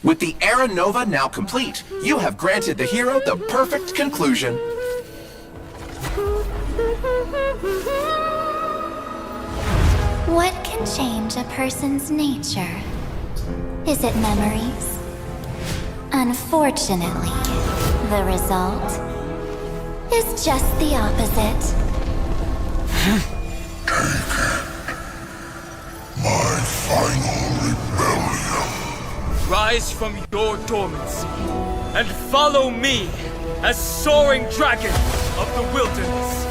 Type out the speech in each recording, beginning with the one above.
With the Era Nova now complete, you have granted the hero the perfect conclusion. What can change a person's nature? Is it memories? Unfortunately, the result is just the opposite. My final rebellion. Rise from your dormancy and follow me as soaring dragon of the wilderness.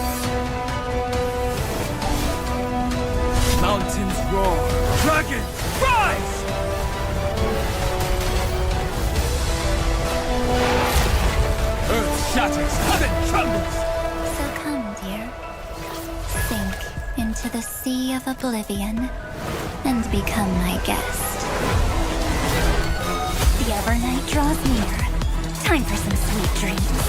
Mountains roar, dragons rise! Earth shatters, heaven trembles! So come, dear. Sink into the sea of oblivion and become my guest. The Evernight draws near. Time for some sweet dreams.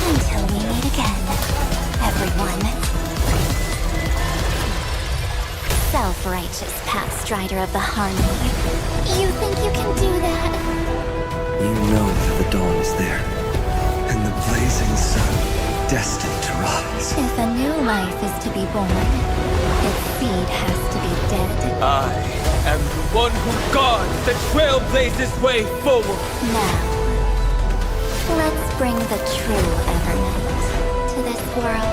Until we meet again, everyone. Self-righteous path strider of the harmony. You think you can do that? You know that the dawn is there, and the blazing sun destined to rise. If a new life is to be born, its seed has to be dead. I am the one who guards the trailblazer's way forward. Now, let's bring the true Evernight to this world.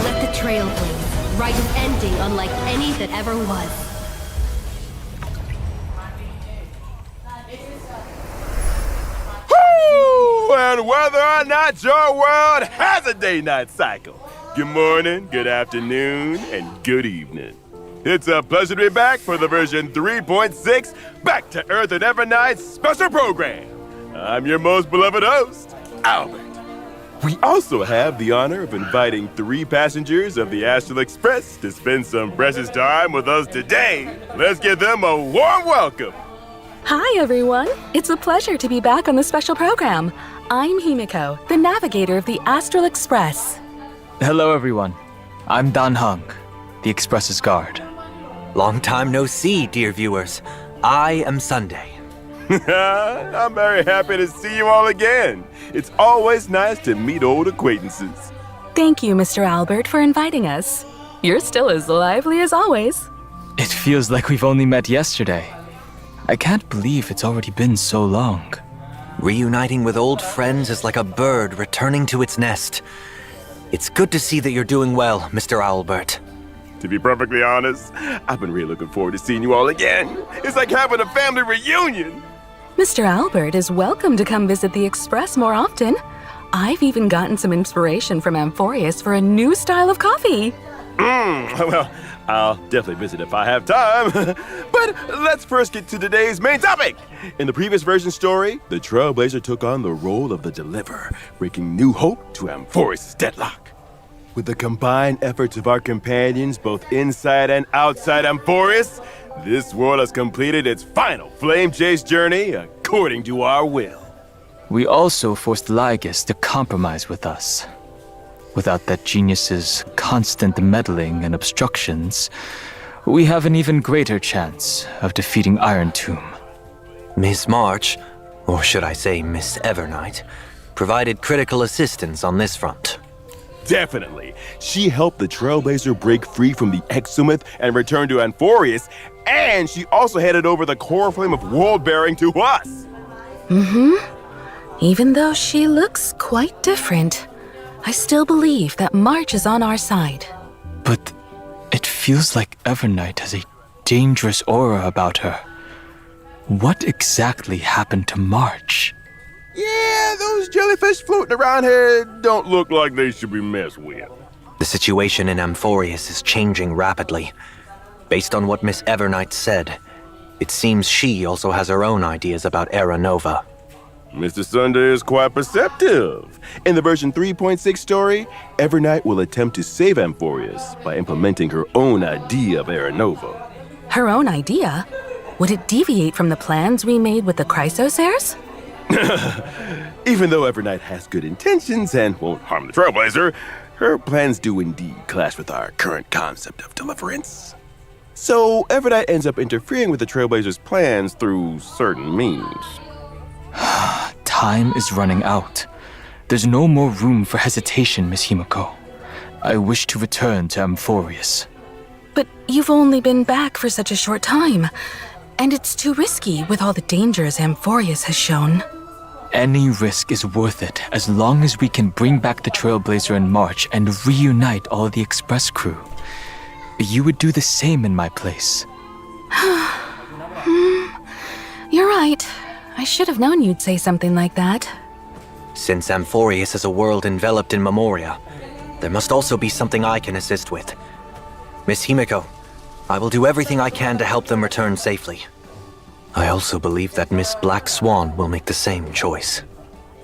Let the trail blaze, write an ending unlike any that ever was. Woo! And whether or not your world has a day-night cycle, good morning, good afternoon, and good evening. It's a pleasure to be back for the version 3.6 Back to Earth and Evernight special program. I'm your most beloved host, Albert. We also have the honor of inviting 3 passengers of the Astral Express to spend some precious time with us today. Let's give them a warm welcome. Hi, everyone. It's a pleasure to be back on the special program. I'm Himiko, the navigator of the Astral Express. Hello, everyone. I'm Dan Hung, the Express's guard. Long time no see, dear viewers. I am Sunday. I'm very happy to see you all again. It's always nice to meet old acquaintances. Thank you, Mr. Albert, for inviting us. You're still as lively as always. It feels like we've only met yesterday. I can't believe it's already been so long. Reuniting with old friends is like a bird returning to its nest. It's good to see that you're doing well, Mr. Albert. To be perfectly honest, I've been really looking forward to seeing you all again. It's like having a family reunion. Mr. Albert is welcome to come visit the Express more often. I've even gotten some inspiration from Amphorius for a new style of coffee. Well, I'll definitely visit if I have time. But let's first get to today's main topic. In the previous version story, the Trailblazer took on the role of the Deliverer, bringing new hope to Amphorius' deadlock. With the combined efforts of our companions, both inside and outside Amphorius, this world has completed its final flame chase journey according to our will. We also forced Lygus to compromise with us. Without that genius's constant meddling and obstructions, we have an even greater chance of defeating Iron Tomb. Miss March, or should I say Miss Evernight, provided critical assistance on this front. Definitely. She helped the Trailblazer break free from the Exumeth and return to Amphorius, and she also handed over the core flame of world bearing to us. Even though she looks quite different, I still believe that March is on our side. But it feels like Evernight has a dangerous aura about her. What exactly happened to March? Yeah, those jellyfish floating around here don't look like they should be messed with. The situation in Amphorius is changing rapidly. Based on what Miss Evernight said, it seems she also has her own ideas about Era Nova. Mr. Sunday is quite perceptive. In the version 3.6 story, Evernight will attempt to save Amphorius by implementing her own idea of Era Nova. Her own idea? Would it deviate from the plans we made with the Chrysosairs? Even though Evernight has good intentions and won't harm the Trailblazer, her plans do indeed clash with our current concept of deliverance. So Evernight ends up interfering with the Trailblazer's plans through certain means. Time is running out. There's no more room for hesitation, Miss Himiko. I wish to return to Amphorius. But you've only been back for such a short time, and it's too risky with all the dangers Amphorius has shown. Any risk is worth it as long as we can bring back the Trailblazer in March and reunite all the Express crew. You would do the same in my place. You're right. I should have known you'd say something like that. Since Amphorius is a world enveloped in Memoria, there must also be something I can assist with. Miss Himiko, I will do everything I can to help them return safely. I also believe that Miss Black Swan will make the same choice.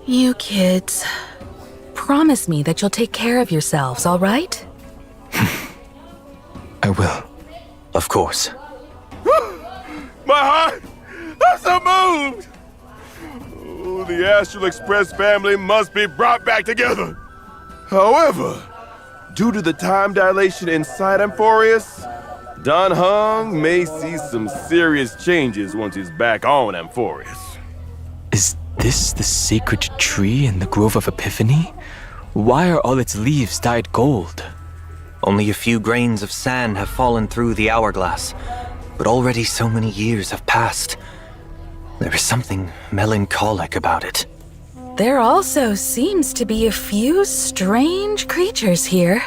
You kids. Promise me that you'll take care of yourselves, all right? I will. Of course. My heart! I'm so moved! Oh, the Astral Express family must be brought back together. However, due to the time dilation inside Amphorius, Don Hung may see some serious changes once he's back on Amphorius. Is this the sacred tree in the Grove of Epiphany? Why are all its leaves dyed gold? Only a few grains of sand have fallen through the hourglass, but already so many years have passed. There is something melancholic about it. There also seems to be a few strange creatures here.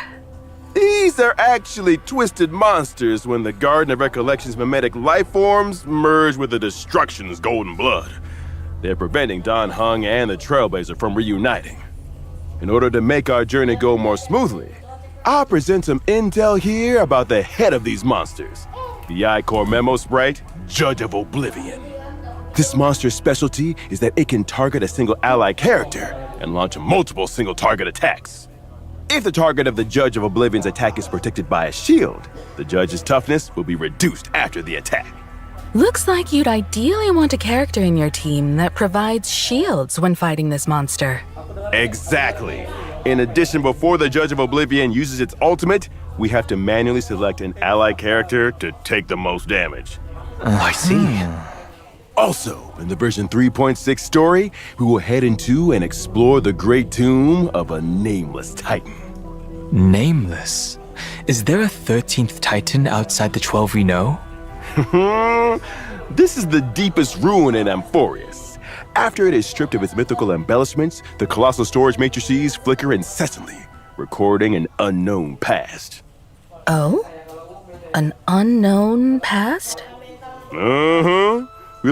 These are actually twisted monsters when the Garden of Recollection's mimetic life forms merge with the Destruction's golden blood. They're preventing Don Hung and the Trailblazer from reuniting. In order to make our journey go more smoothly, I'll present some intel here about the head of these monsters, the I-Core Memo Sprite, Judge of Oblivion. This monster's specialty is that it can target a single ally character and launch multiple single-target attacks. If the target of the Judge of Oblivion's attack is protected by a shield, the Judge's toughness will be reduced after the attack. Looks like you'd ideally want a character in your team that provides shields when fighting this monster. Exactly. In addition, before the Judge of Oblivion uses its ultimate, we have to manually select an ally character to take the most damage. I see. Also, in the version 3.6 story, we will head into and explore the great tomb of a nameless titan. Nameless? Is there a 13th Titan outside the 12 we know? This is the deepest ruin in Amphorius. After it is stripped of its mythical embellishments, the colossal storage matrices flicker incessantly, recording an unknown past. Oh? An unknown past? We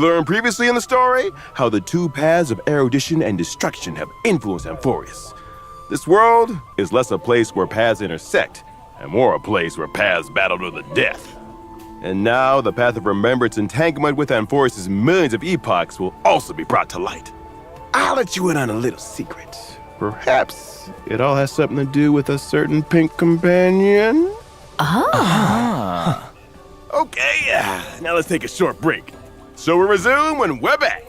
learned previously in the story how the two paths of erudition and destruction have influenced Amphorius. This world is less a place where paths intersect, and more a place where paths battle to the death. And now the path of remembrance entanglement with Amphorius' millions of epochs will also be brought to light. I'll let you in on a little secret. Perhaps it all has something to do with a certain pink companion? Okay, now let's take a short break. So we'll resume when we're back.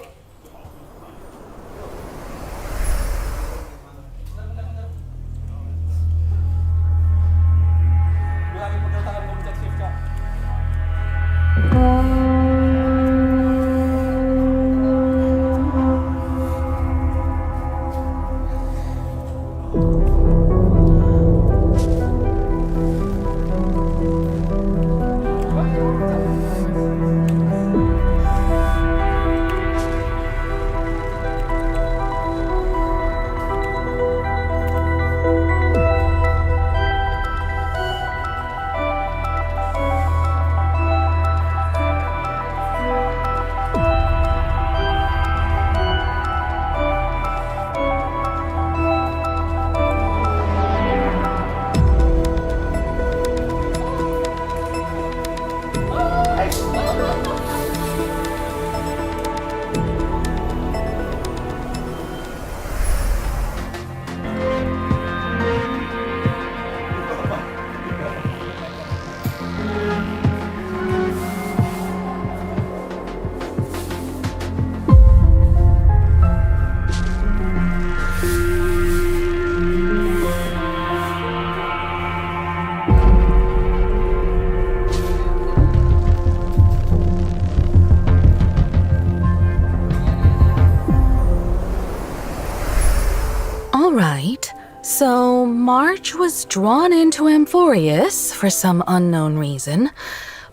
So, March was drawn into Amphorius for some unknown reason,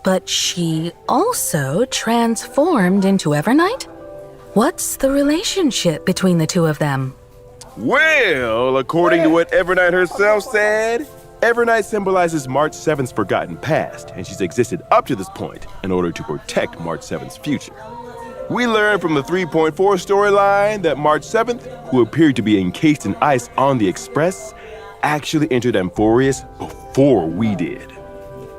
but she also transformed into Evernight? What's the relationship between the two of them? Well, according to what Evernight herself said, Evernight symbolizes March 7th's forgotten past, and she's existed up to this point in order to protect March 7th's future. We learned from the 3.4 storyline that March 7th, who appeared to be encased in ice on the Express, actually entered Amphorius before we did.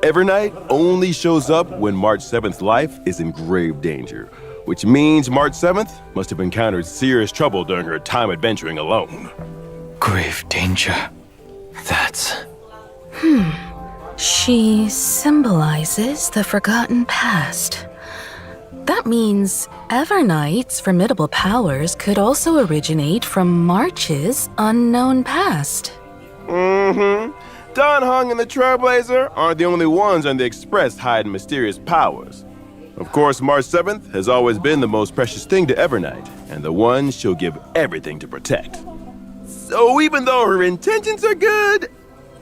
Evernight only shows up when March 7th's life is in grave danger, which means March 7th must have encountered serious trouble during her time adventuring alone. Grave danger. That's... She symbolizes the forgotten past. That means Evernight's formidable powers could also originate from March's unknown past. Don Hung and the Trailblazer aren't the only ones on the Express hiding mysterious powers. Of course, March 7th has always been the most precious thing to Evernight, and the one she'll give everything to protect. So even though her intentions are good,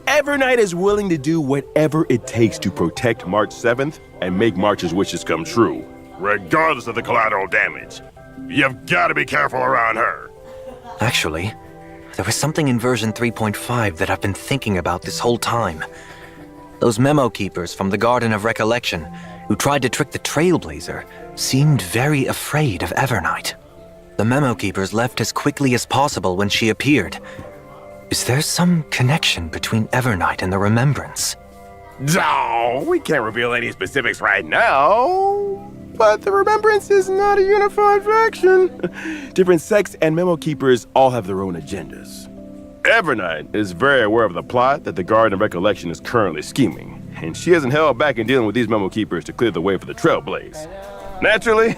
Evernight is willing to do whatever it takes to protect March 7th and make March's wishes come true, regardless of the collateral damage. You've got to be careful around her. Actually, there was something in version 3.5 that I've been thinking about this whole time. Those memo keepers from the Garden of Recollection who tried to trick the Trailblazer seemed very afraid of Evernight. The memo keepers left as quickly as possible when she appeared. Is there some connection between Evernight and the Remembrance? No, we can't reveal any specifics right now. But the Remembrance is not a unified faction. Different sects and memo keepers all have their own agendas. Evernight is very aware of the plot that the Garden of Recollection is currently scheming, and she hasn't held back in dealing with these memo keepers to clear the way for the Trailblaze. Naturally,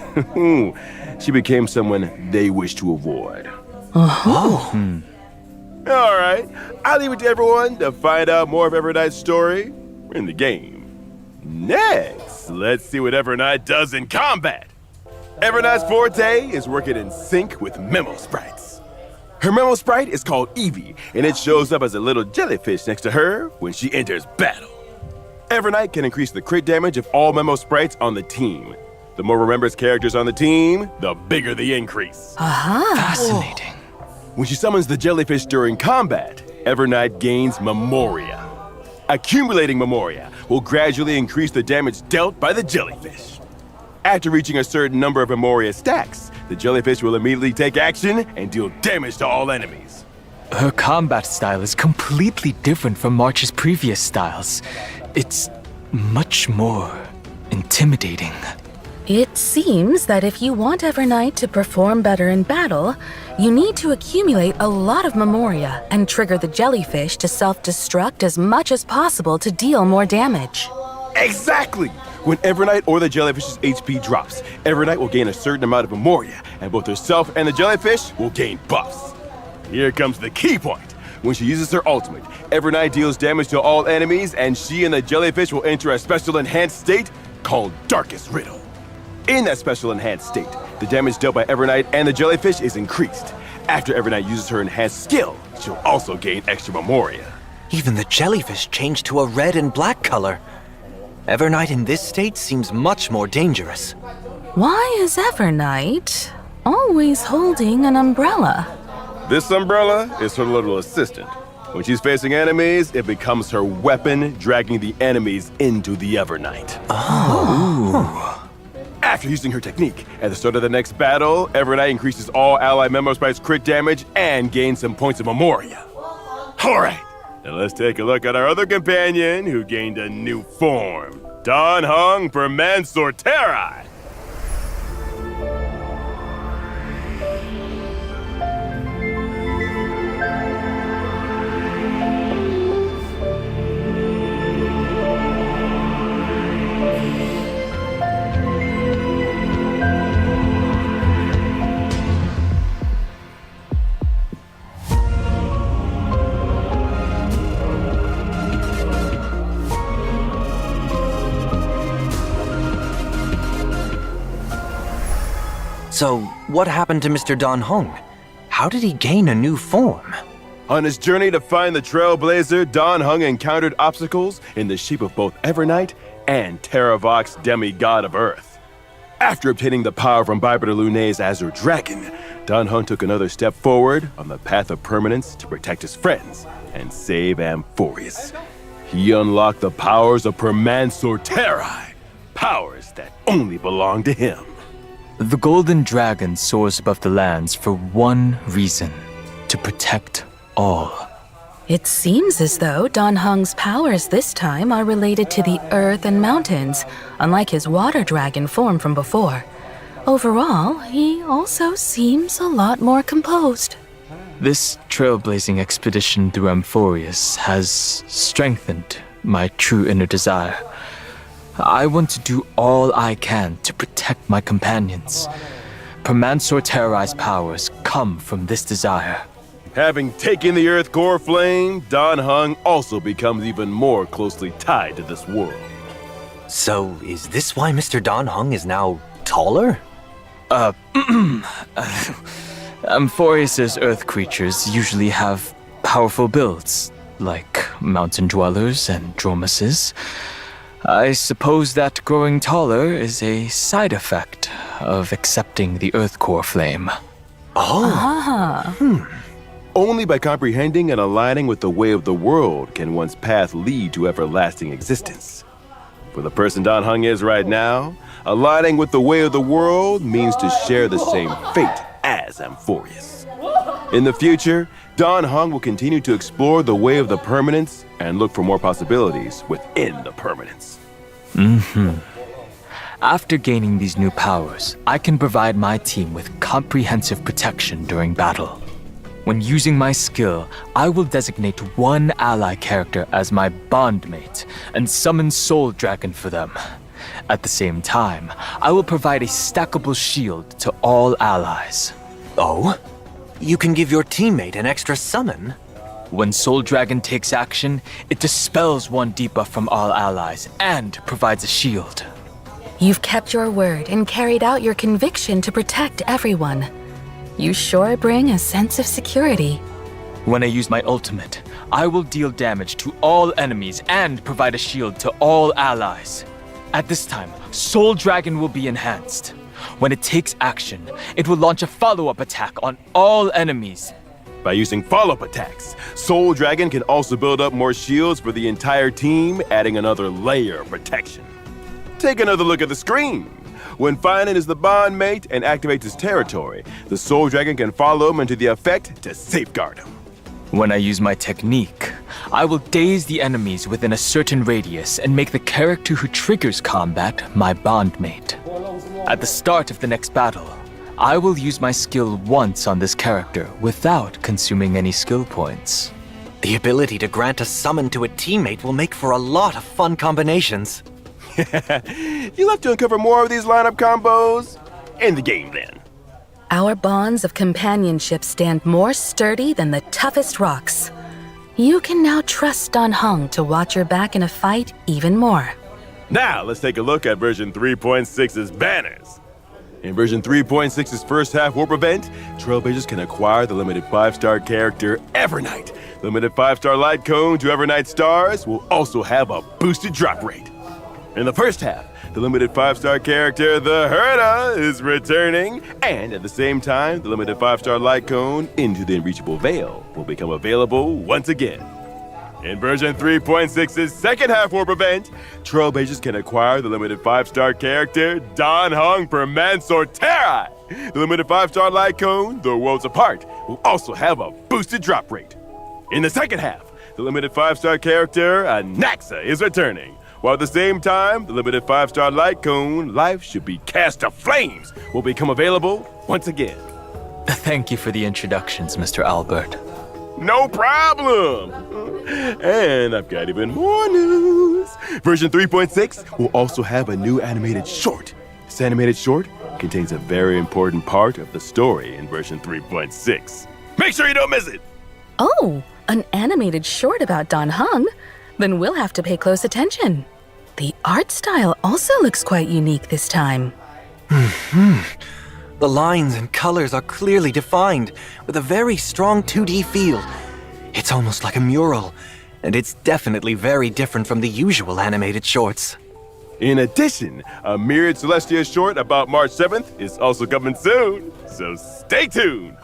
she became someone they wish to avoid. Alright, I'll leave it to everyone to find out more of Everknight's story in the game. Next, let's see what Everknight does in combat. Everknight's forte is working in sync with Memo Sprites. Her Memo Sprite is called Evie, and it shows up as a little jellyfish next to her when she enters battle. Everknight can increase the crit damage of all Memo Sprites on the team. The more Remembers characters on the team, the bigger the increase. Fascinating. When she summons the jellyfish during combat, Everknight gains Memoria. Accumulating Memoria will gradually increase the damage dealt by the jellyfish. After reaching a certain number of Memoria stacks, the jellyfish will immediately take action and deal damage to all enemies. Her combat style is completely different from March's previous styles. It's much more intimidating. It seems that if you want Everknight to perform better in battle, you need to accumulate a lot of Memoria and trigger the jellyfish to self-destruct as much as possible to deal more damage. Exactly! When Everknight or the jellyfish's HP drops, Everknight will gain a certain amount of Memoria, and both herself and the jellyfish will gain buffs. Here comes the key point. When she uses her ultimate, Everknight deals damage to all enemies, and she and the jellyfish will enter a special enhanced state called Darkest Riddle. In that special enhanced state, the damage dealt by Everknight and the jellyfish is increased. After Everknight uses her enhanced skill, she'll also gain extra Memoria. Even the jellyfish changed to a red and black color. Everknight in this state seems much more dangerous. Why is Everknight always holding an umbrella? This umbrella is her little assistant. When she's facing enemies, it becomes her weapon, dragging the enemies into the Everknight. After using her technique, at the start of the next battle, Everknight increases all ally Memo Sprites' crit damage and gains some points of Memoria. Alright, now let's take a look at our other companion who gained a new form. Dan Heng for Mansorterai. So, what happened to Mr. Dan Heng? How did he gain a new form? On his journey to find the Trailblazer, Dan Heng encountered obstacles in the shape of both Everknight and Terravox, demigod of Earth. After obtaining the power from Bibiter Lunay's Azure Dragon, Dan Heng took another step forward on the path of permanence to protect his friends and save Amphorius. He unlocked the powers of Permansorterai, powers that only belong to him. The golden dragon soars above the lands for one reason: to protect all. It seems as though Dan Heng's powers this time are related to the earth and mountains, unlike his water dragon form from before. Overall, he also seems a lot more composed. This trailblazing expedition through Amphorius has strengthened my true inner desire. I want to do all I can to protect my companions. Permansorterai's powers come from this desire. Having taken the Earth Core Flame, Dan Heng also becomes even more closely tied to this world. So, is this why Mr. Dan Heng is now taller? Amphorius's earth creatures usually have powerful builds, like mountain dwellers and dromuses. I suppose that growing taller is a side effect of accepting the Earth Core Flame. Only by comprehending and aligning with the way of the world can one's path lead to everlasting existence. For the person Dan Heng is right now, aligning with the way of the world means to share the same fate as Amphorius. In the future, Dan Heng will continue to explore the way of the permanence and look for more possibilities within the permanence. After gaining these new powers, I can provide my team with comprehensive protection during battle. When using my skill, I will designate one ally character as my bondmate and summon Soul Dragon for them. At the same time, I will provide a stackable shield to all allies. Oh? You can give your teammate an extra summon? When Soul Dragon takes action, it dispels one debuff from all allies and provides a shield. You've kept your word and carried out your conviction to protect everyone. You sure bring a sense of security. When I use my ultimate, I will deal damage to all enemies and provide a shield to all allies. At this time, Soul Dragon will be enhanced. When it takes action, it will launch a follow-up attack on all enemies. By using follow-up attacks, Soul Dragon can also build up more shields for the entire team, adding another layer of protection. Take another look at the screen. When Finan is the bond mate and activates his territory, the Soul Dragon can follow him into the effect to safeguard him. When I use my technique, I will daze the enemies within a certain radius and make the character who triggers combat my bondmate. At the start of the next battle, I will use my skill once on this character without consuming any skill points. The ability to grant a summon to a teammate will make for a lot of fun combinations. You'll have to uncover more of these lineup combos in the game then. Our bonds of companionship stand more sturdy than the toughest rocks. You can now trust Dan Heng to watch your back in a fight even more. Now, let's take a look at version 3.6's banners. In version 3.6's first half warp event, Trailblazers can acquire the limited 5-star character Evernight. The limited 5-star light cone to Evernight stars will also have a boosted drop rate. In the first half, the limited 5-star character The Herda is returning, and at the same time, the limited 5-star light cone Into the Unreachable Veil will become available once again. In version 3.6's second half warp event, Trailblazers can acquire the limited 5-star character Dan Heng per Mansorterai. The limited 5-star light cone, The Worlds Apart, will also have a boosted drop rate. In the second half, the limited 5-star character Anaxa is returning, while at the same time, the limited 5-star light cone Life Should Be Cast to Flames will become available once again. Thank you for the introductions, Mr. Albert. No problem! And I've got even more news. Version 3.6 will also have a new animated short. This animated short contains a very important part of the story in version 3.6. Make sure you don't miss it! Oh, an animated short about Dan Heng? Then we'll have to pay close attention. The art style also looks quite unique this time. The lines and colors are clearly defined, with a very strong 2D feel. It's almost like a mural, and it's definitely very different from the usual animated shorts. In addition, a mirrored Celestia short about March 7th is also coming soon, so stay tuned!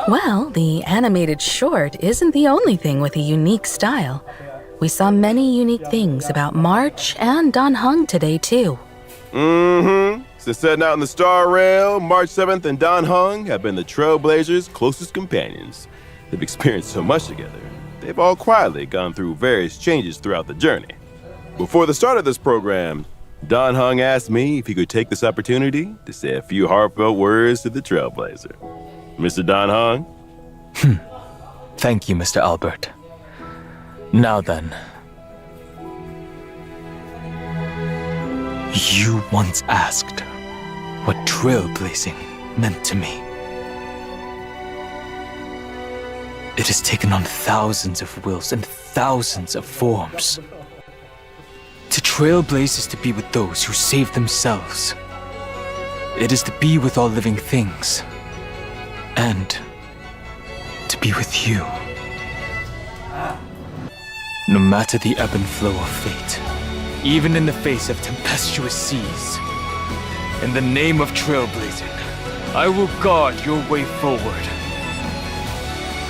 Well, the animated short isn't the only thing with a unique style. We saw many unique things about March and Dan Heng today, too. Since setting out in the Star Rail, March 7th and Dan Heng have been the Trailblazers' closest companions. They've experienced so much together. They've all quietly gone through various changes throughout the journey. Before the start of this program, Dan Heng asked me if he could take this opportunity to say a few heartfelt words to the Trailblazer. Mr. Dan Heng? Thank you, Mr. Albert. Now then. You once asked what trailblazing meant to me. It has taken on thousands of wills and thousands of forms. To trailblaze is to be with those who save themselves. It is to be with all living things. And to be with you. No matter the ebb and flow of fate, even in the face of tempestuous seas, in the name of trailblazing, I will guard your way forward.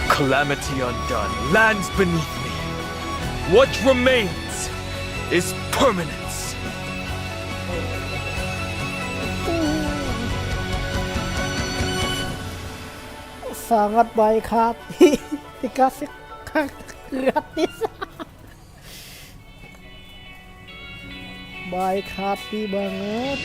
Calamity undone lands beneath me. What remains is permanence. Sangat baik hati dikasih gratis. Baik hati banget.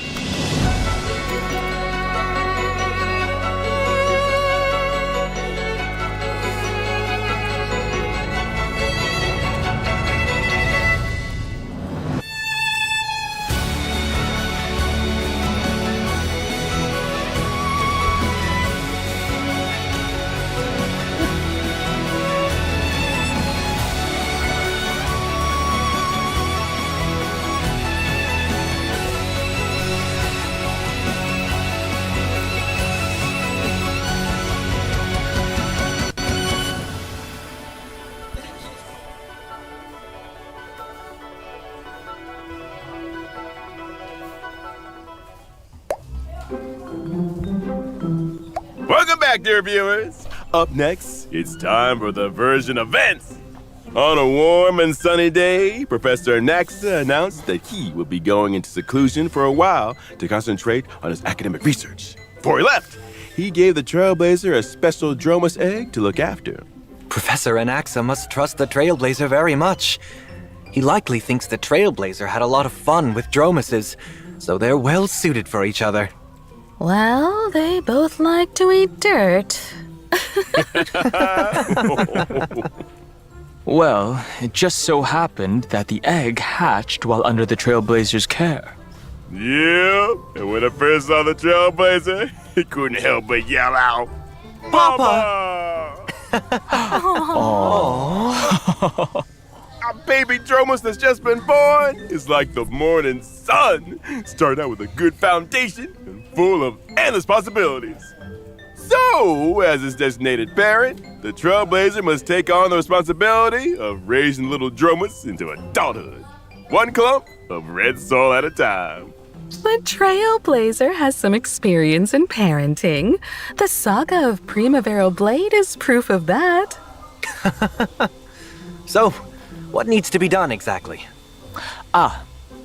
Welcome back, dear viewers. Up next, it's time for the version events. On a warm and sunny day, Professor Naxa announced that he would be going into seclusion for a while to concentrate on his academic research. Before he left, he gave the Trailblazer a special Dromus egg to look after. Professor Anaxa must trust the Trailblazer very much. He likely thinks the Trailblazer had a lot of fun with Dromuses, so they're well suited for each other. Well, they both like to eat dirt. Well, it just so happened that the egg hatched while under the Trailblazer's care. Yeah, and when I first saw the Trailblazer, he couldn't help but yell out, Papa! Our baby Dromus that's just been born is like the morning sun. Start out with a good foundation and full of endless possibilities. So, as its designated parent, the Trailblazer must take on the responsibility of raising little Dromus into adulthood. One clump of red soil at a time. The Trailblazer has some experience in parenting. The saga of Primavera Blade is proof of that. So, what needs to be done exactly?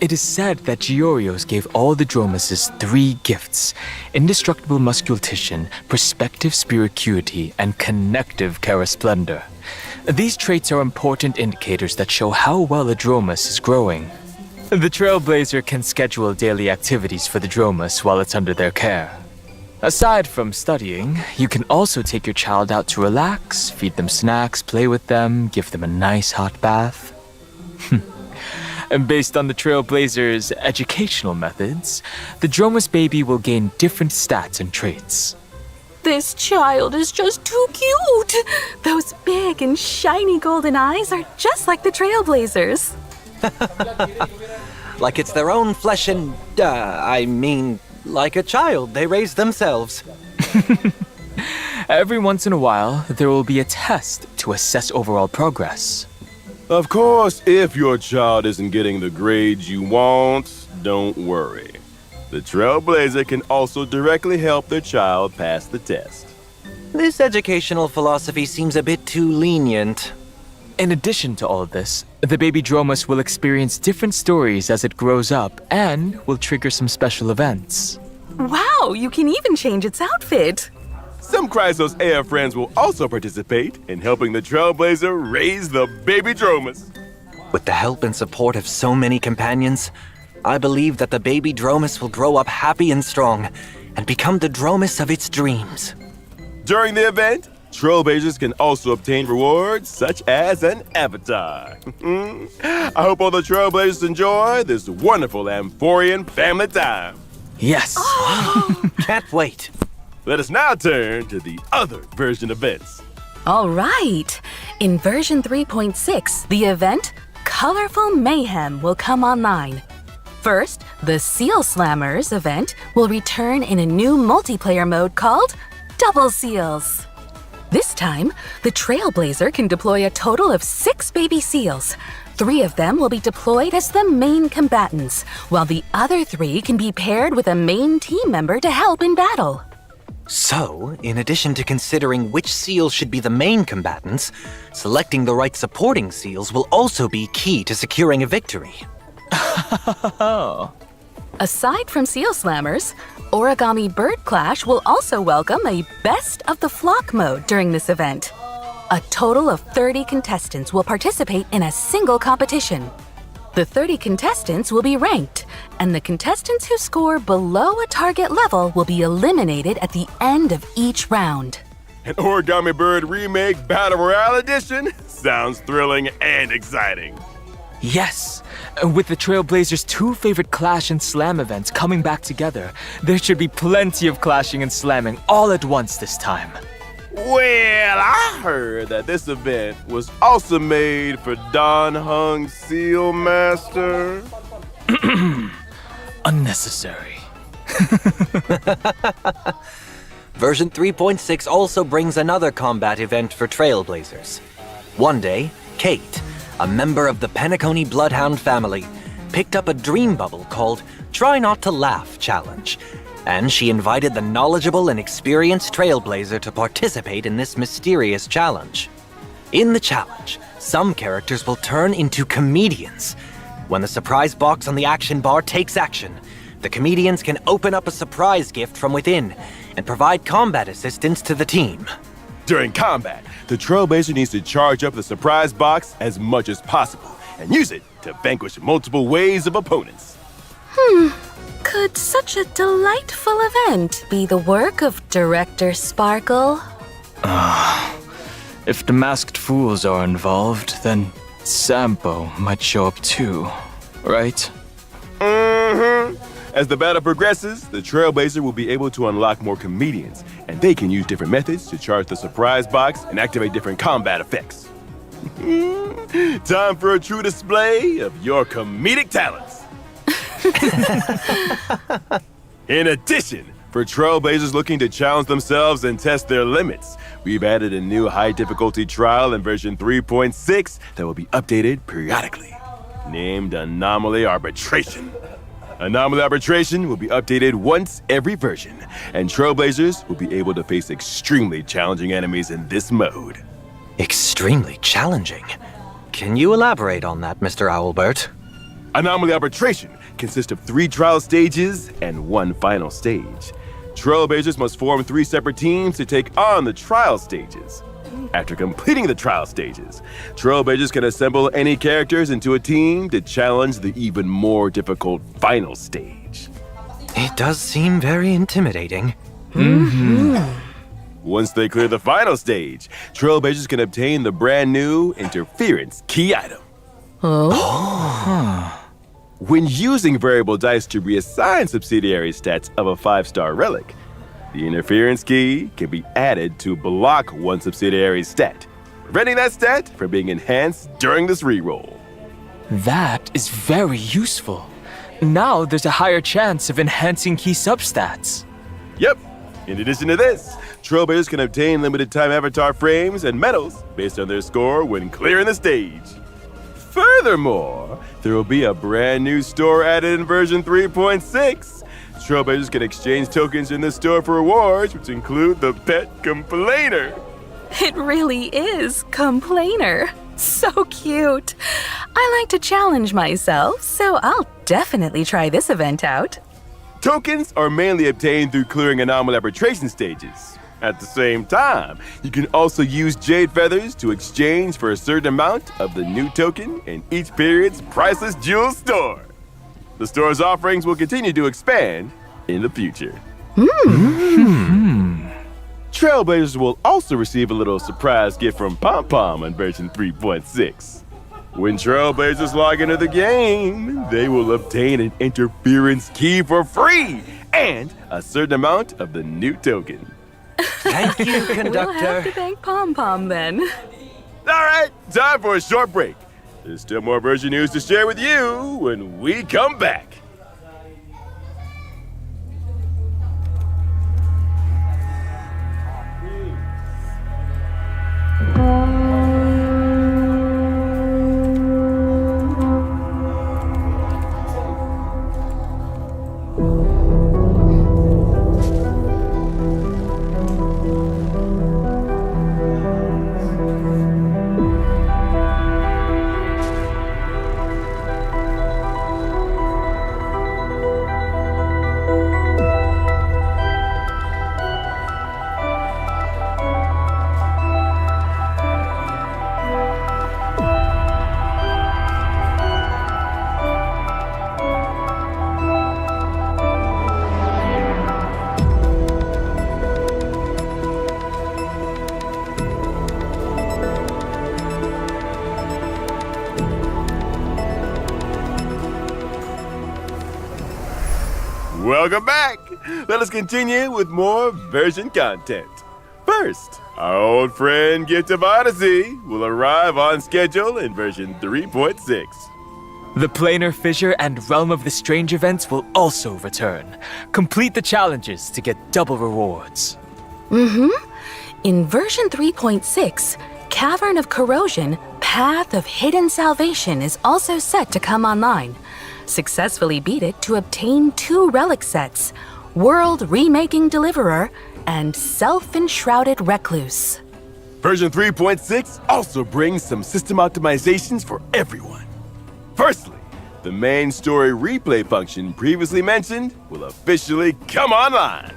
It is said that Giorios gave all the Dromuses 3 gifts: indestructible musculation, perspective spiricuity, and connective charasplendor. These traits are important indicators that show how well a Dromus is growing. The Trailblazer can schedule daily activities for the Dromus while it's under their care. Aside from studying, you can also take your child out to relax, feed them snacks, play with them, give them a nice hot bath. And based on the Trailblazer's educational methods, the Dromus baby will gain different stats and traits. This child is just too cute. Those big and shiny golden eyes are just like the Trailblazers. Like it's their own flesh and, like a child they raise themselves. Every once in a while, there will be a test to assess overall progress. Of course, if your child isn't getting the grades you want, don't worry. The Trailblazer can also directly help their child pass the test. This educational philosophy seems a bit too lenient. In addition to all of this, the baby Dromus will experience different stories as it grows up and will trigger some special events. Wow, you can even change its outfit. Some Chrysos AF friends will also participate in helping the Trailblazer raise the baby Dromus. With the help and support of so many companions, I believe that the baby Dromus will grow up happy and strong and become the Dromus of its dreams. During the event, Trailblazers can also obtain rewards such as an avatar. I hope all the Trailblazers enjoy this wonderful Amphorian family time. Yes! Can't wait. Let us now turn to the other version events. All right. In version 3.6, the event Colorful Mayhem will come online. First, the Seal Slammers event will return in a new multiplayer mode called Double Seals. This time, the Trailblazer can deploy a total of 6 baby seals. 3 of them will be deployed as the main combatants, while the other 3 can be paired with a main team member to help in battle. So, in addition to considering which seals should be the main combatants, selecting the right supporting seals will also be key to securing a victory. Aside from Seal Slammers, Origami Bird Clash will also welcome a Best of the Flock mode during this event. A total of 30 contestants will participate in a single competition. The 30 contestants will be ranked, and the contestants who score below a target level will be eliminated at the end of each round. An Origami Bird Remake Battle Royale Edition sounds thrilling and exciting. Yes! With the Trailblazers' 2 favorite Clash and Slam events coming back together, there should be plenty of clashing and slamming all at once this time. Well, I heard that this event was also made for Don Hung Seal Master. Unnecessary. Version 3.6 also brings another combat event for Trailblazers. One day, Kate, a member of the Penacony Bloodhound family, picked up a dream bubble called Try Not to Laugh challenge. And she invited the knowledgeable and experienced Trailblazer to participate in this mysterious challenge. In the challenge, some characters will turn into comedians. When the surprise box on the action bar takes action, the comedians can open up a surprise gift from within and provide combat assistance to the team. During combat, the Trailblazer needs to charge up the surprise box as much as possible and use it to vanquish multiple waves of opponents. Could such a delightful event be the work of Director Sparkle? If the masked fools are involved, then Sampo might show up too, right? As the battle progresses, the Trailblazer will be able to unlock more comedians, and they can use different methods to charge the surprise box and activate different combat effects. Time for a true display of your comedic talents. In addition, for Trailblazers looking to challenge themselves and test their limits, we've added a new high difficulty trial in version 3.6 that will be updated periodically, named Anomaly Arbitration. Anomaly Arbitration will be updated once every version, and Trailblazers will be able to face extremely challenging enemies in this mode. Extremely challenging. Can you elaborate on that, Mr. Owlbert? Anomaly Arbitration consists of 3 trial stages and 1 final stage. Trailblazers must form 3 separate teams to take on the trial stages. After completing the trial stages, Trailblazers can assemble any characters into a team to challenge the even more difficult final stage. It does seem very intimidating. Once they clear the final stage, Trailblazers can obtain the brand new Interference key item. When using variable dice to reassign subsidiary stats of a 5-star relic, the Interference key can be added to block one subsidiary stat, preventing that stat from being enhanced during this reroll. That is very useful. Now there's a higher chance of enhancing key substats. Yep. In addition to this, Trailblazers can obtain limited time avatar frames and medals based on their score when clearing the stage. Furthermore, there will be a brand new store added in version 3.6. Trailblazers can exchange tokens in the store for rewards, which include the Pet Complainer. It really is Complainer. So cute. I like to challenge myself, so I'll definitely try this event out. Tokens are mainly obtained through clearing anomaly arbitration stages. At the same time, you can also use jade feathers to exchange for a certain amount of the new token in each period's Priceless Jewels store. The store's offerings will continue to expand in the future. Trailblazers will also receive a little surprise gift from Pom Pom in version 3.6. When Trailblazers log into the game, they will obtain an interference key for free and a certain amount of the new token. Thank you, Conductor. We'll have to thank Pom Pom then. All right, time for a short break. There's still more version news to share with you when we come back. Welcome back! Let us continue with more version content. First, our old friend Gift of Odyssey will arrive on schedule in version 3.6. The Planar Fissure and Realm of the Strange events will also return. Complete the challenges to get double rewards. In version 3.6, Cavern of Corrosion, Path of Hidden Salvation is also set to come online. successfully beat it to obtain 2 relic sets, World Remaking Deliverer and Self-Enshrouded Recluse. Version 3.6 also brings some system optimizations for everyone. Firstly, the main story replay function previously mentioned will officially come online.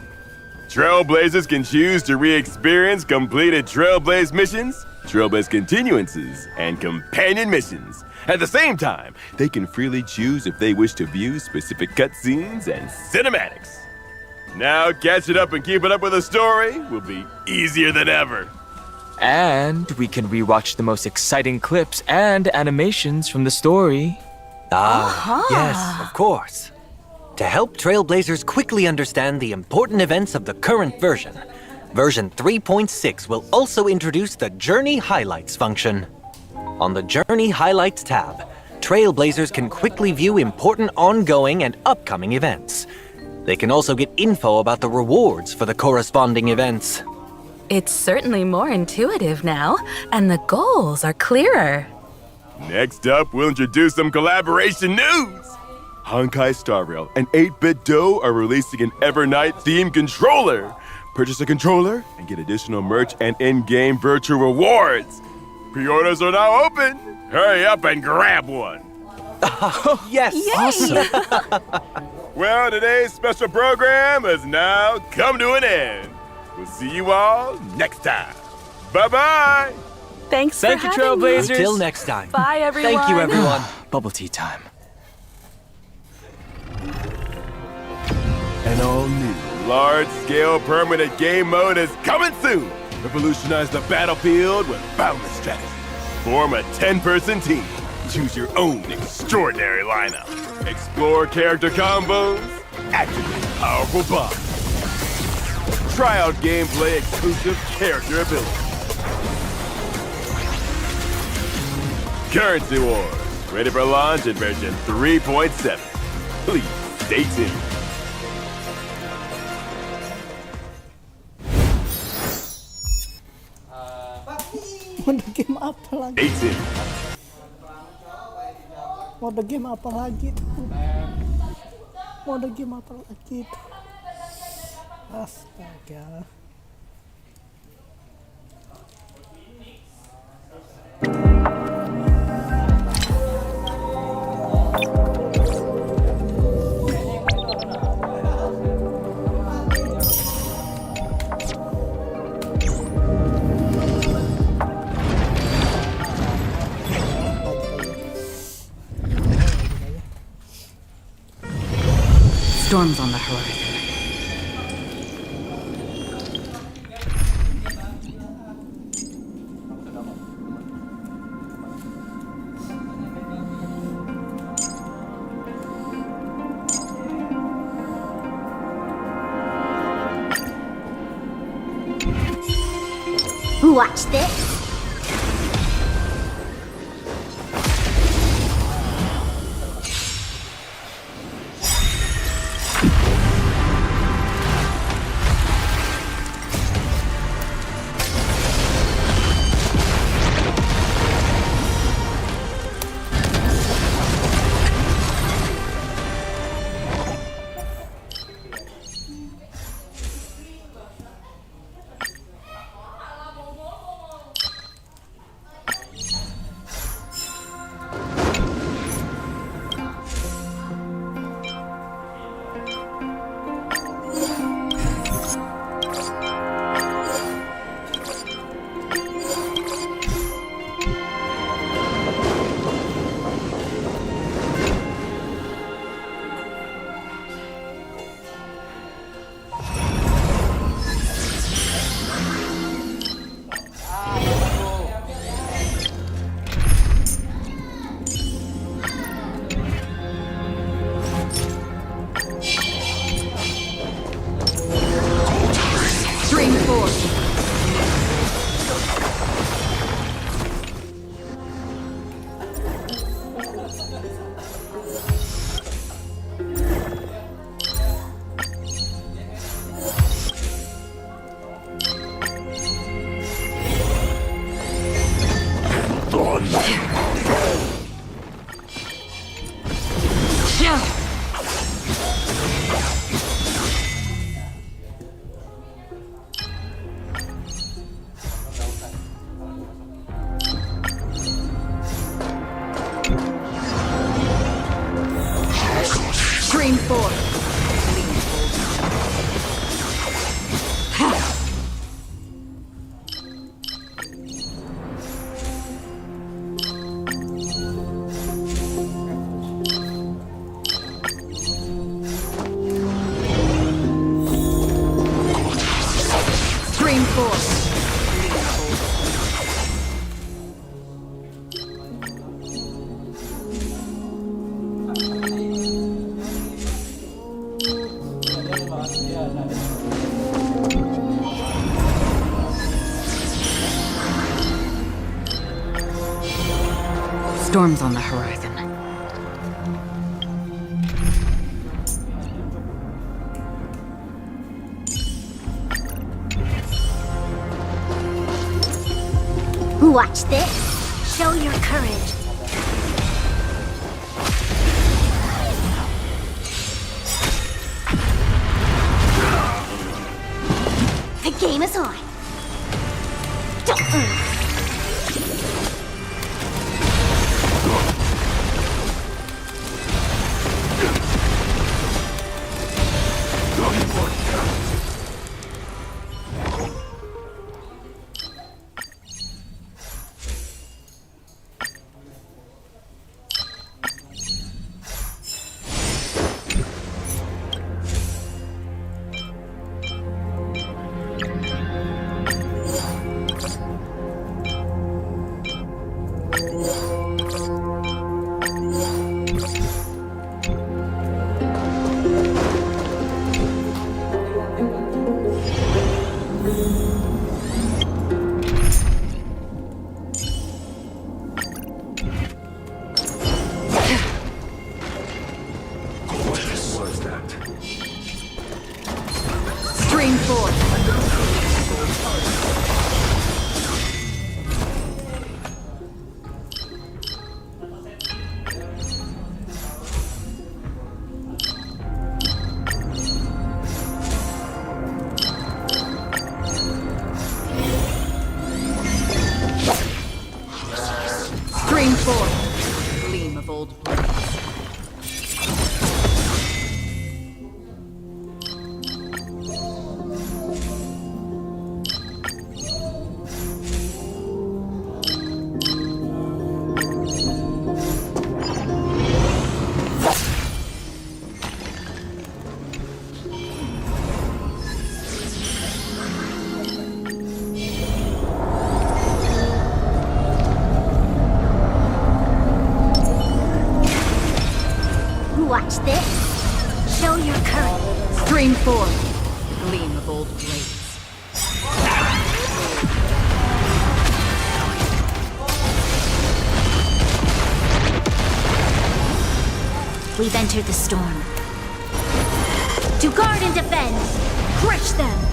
Trailblazers can choose to re-experience completed Trailblaze missions, Trailblaze continuances, and companion missions. At the same time, they can freely choose if they wish to view specific cutscenes and cinematics. Now, catching up and keeping up with the story will be easier than ever. And we can rewatch the most exciting clips and animations from the story. Yes, of course. To help Trailblazers quickly understand the important events of the current version, version 3.6 will also introduce the Journey Highlights function. On the Journey Highlights tab, Trailblazers can quickly view important ongoing and upcoming events. They can also get info about the rewards for the corresponding events. It's certainly more intuitive now, and the goals are clearer. Next up, we'll introduce some collaboration news. Honkai Star Rail and 8-Bit Dough are releasing an Evernight themed controller. Purchase a controller and get additional merch and in-game virtual rewards. Pre-orders are now open. Hurry up and grab one. Yes! Awesome! Well, today's special program has now come to an end. We'll see you all next time. Bye-bye! Thanks Thank for you, having me. Trailblazers. Until next time. Bye, everyone. Thank you, everyone. Bubble tea time. An all-new, large-scale permanent game mode is coming soon. Revolutionize the battlefield with boundless strategy. Form a 10-person team. Choose your own extraordinary lineup. Explore character combos. Activate powerful bombs. Try out gameplay exclusive character abilities. Currency Wars. Ready for launch in version 3.7. Please stay tuned. Mode game apa lagi? Stay tuned. Mode game apa lagi tuh? Mode game apa lagi tuh? Astaga. Storms on the horizon. Watch this. Storm's on the horizon. Watch this. Show your courage. The game is on. Stream forth. Stream forth. Gleam of old blood. Watch this. Show your courage. Stream forth. Gleam of old blades. We've entered the storm. To guard and defend. Crush them.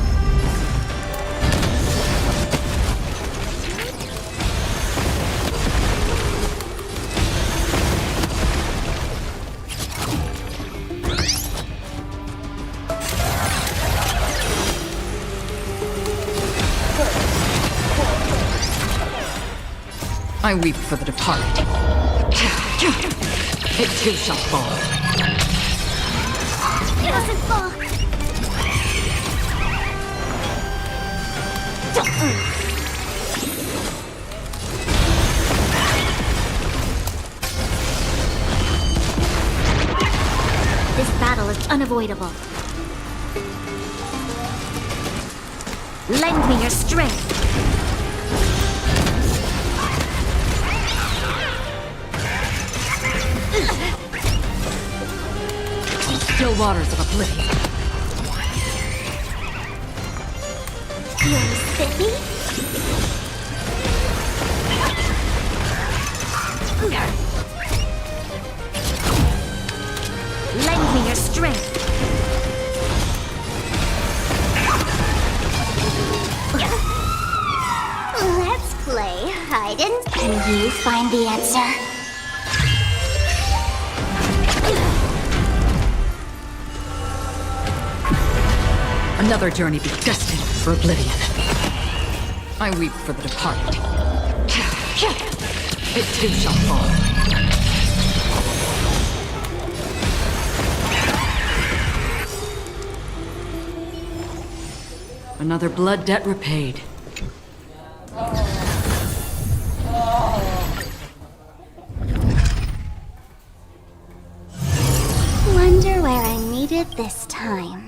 I weep for the departed. It too shall fall. It doesn't fall. This battle is unavoidable. Lend me your strength. Still waters of oblivion. Feeling spiffy? Lend me your strength. Let's play hide and can you find the answer? Another journey be destined for oblivion. I weep for the departed. It too shall fall. Another blood debt repaid. Wonder where I needed this time.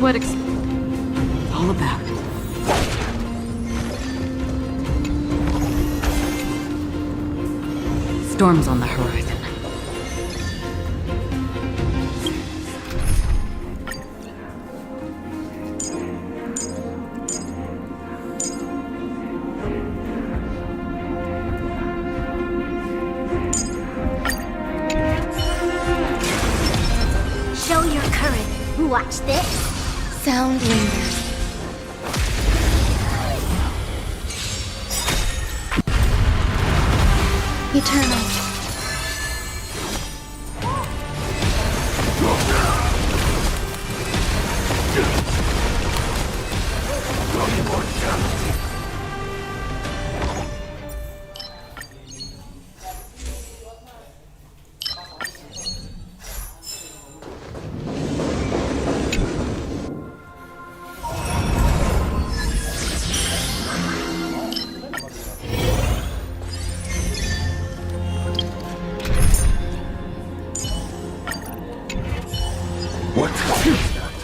what it's all about. Storms on the horizon. Show your courage. Watch this. Sound lingers. Eternal. What is that?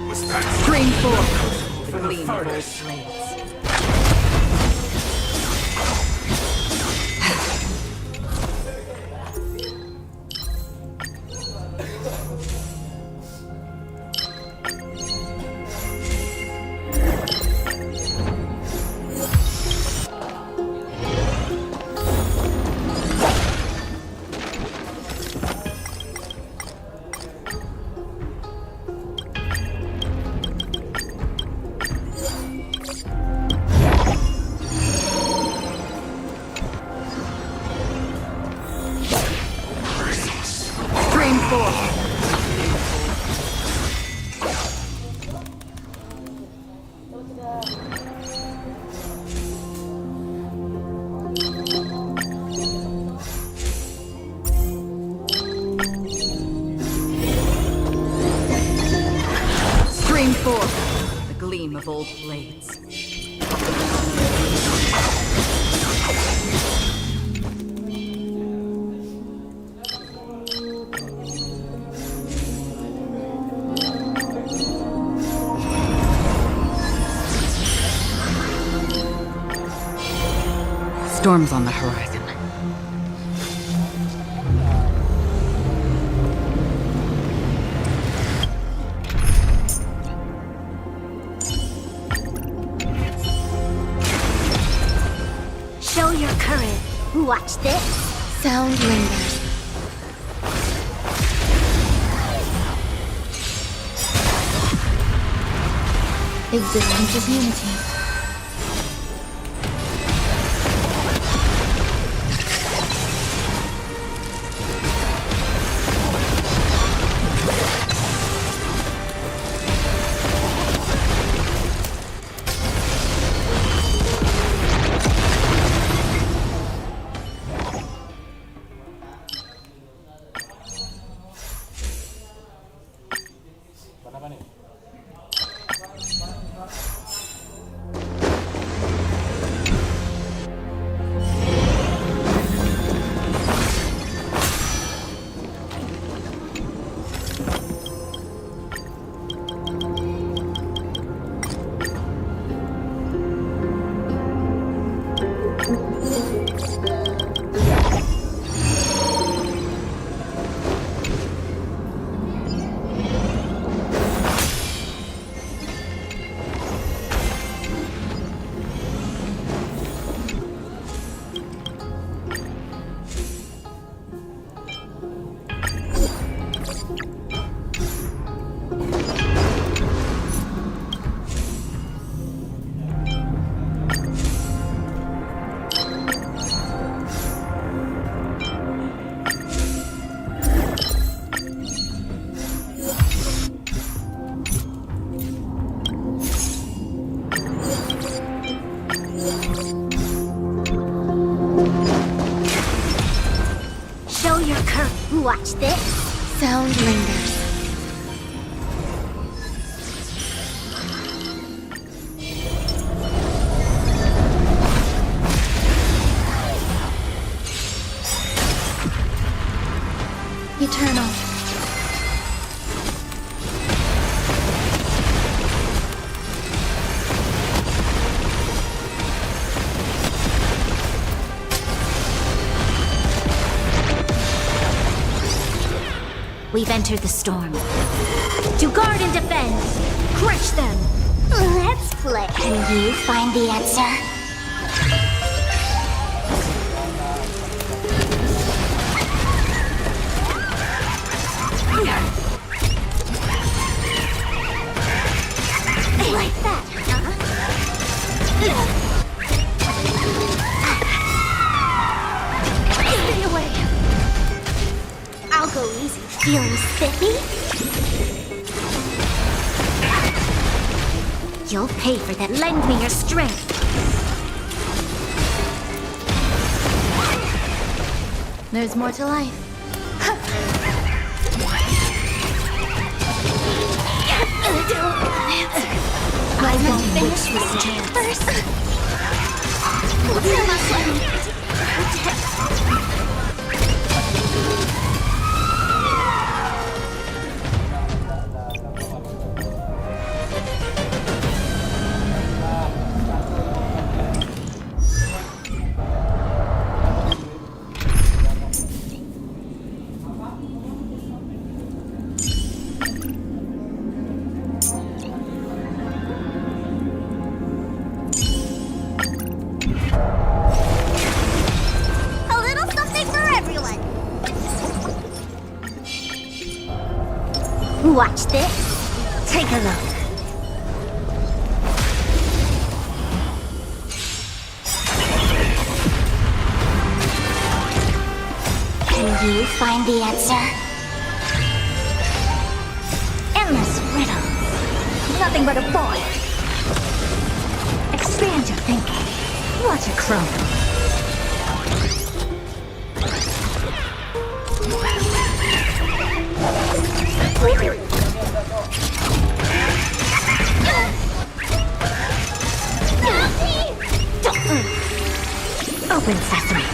Was that Stream 4. Gleam of old blades. Stream 4. Stream 4. The gleam of old blades. Storms on the horizon. Show your courage. Watch this. Sound lingers. Existence is unity. Watch this. Sound lingers. Eternal. we've entered the storm. To guard and defend! Crush them! Let's play. Can you find the answer? Like that, huh? Stay away. I'll go easy. Feeling spiffy? You'll pay for that. Lend me your strength. There's more to life. I won't finish this jam first. You must let me protect. A little something for everyone. Watch this. Take a look. Can you find the answer? Endless riddle. Nothing but a void. Expand your thinking. Watch it crumble. Open sesame.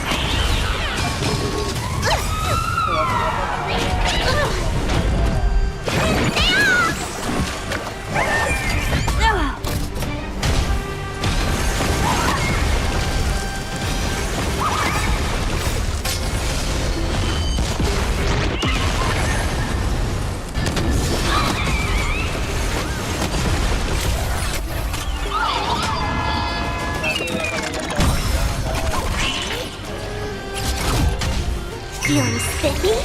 Feeling spiffy?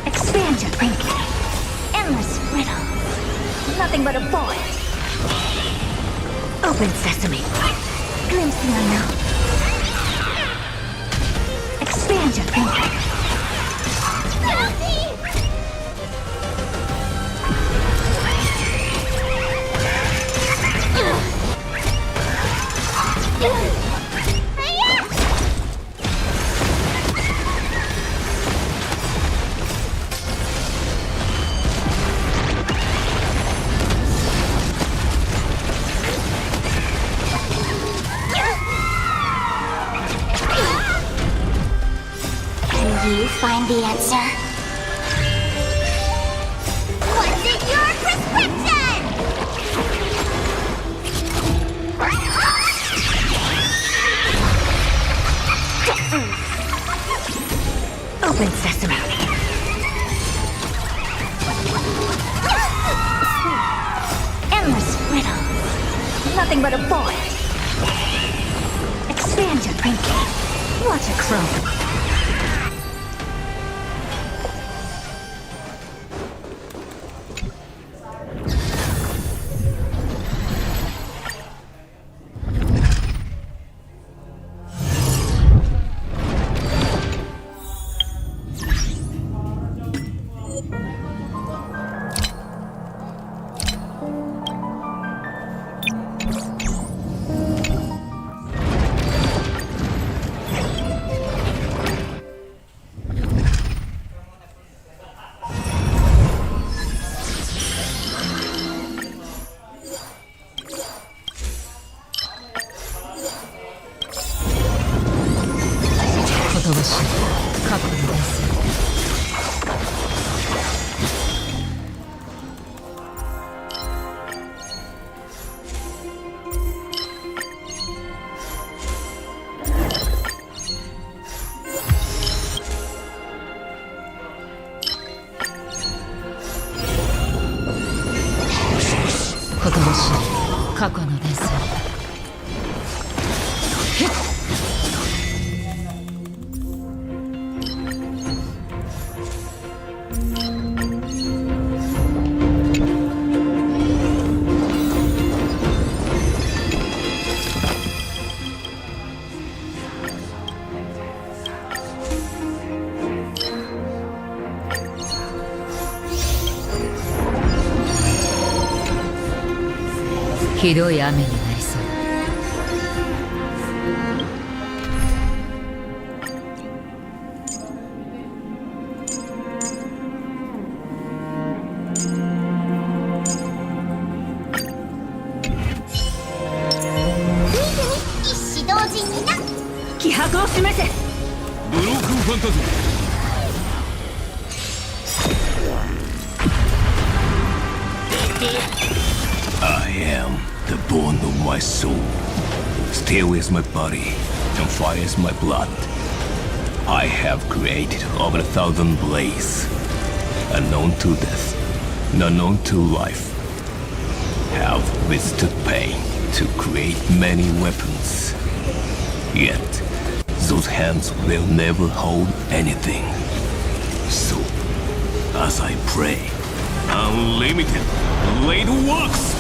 Expand your thinking. Endless riddle. Nothing but a void. Open sesame. Glimpse the unknown. Expand your thinking. Can you find the answer? What's in your prescription? Open sesame. Endless riddle. Nothing but a void. Expand your thinking. Watch it crumble. ひどい雨になりそうだ。一子同時にな。気迫を示せ。ブロークンファンタズム。I am the bone of my soul. Steel is my body, and fire is my blood. I have created over 1,000 blades, unknown to death, unknown to life. Have withstood pain to create many weapons. Yet, those hands will never hold anything. So, as I pray, unlimited blade works!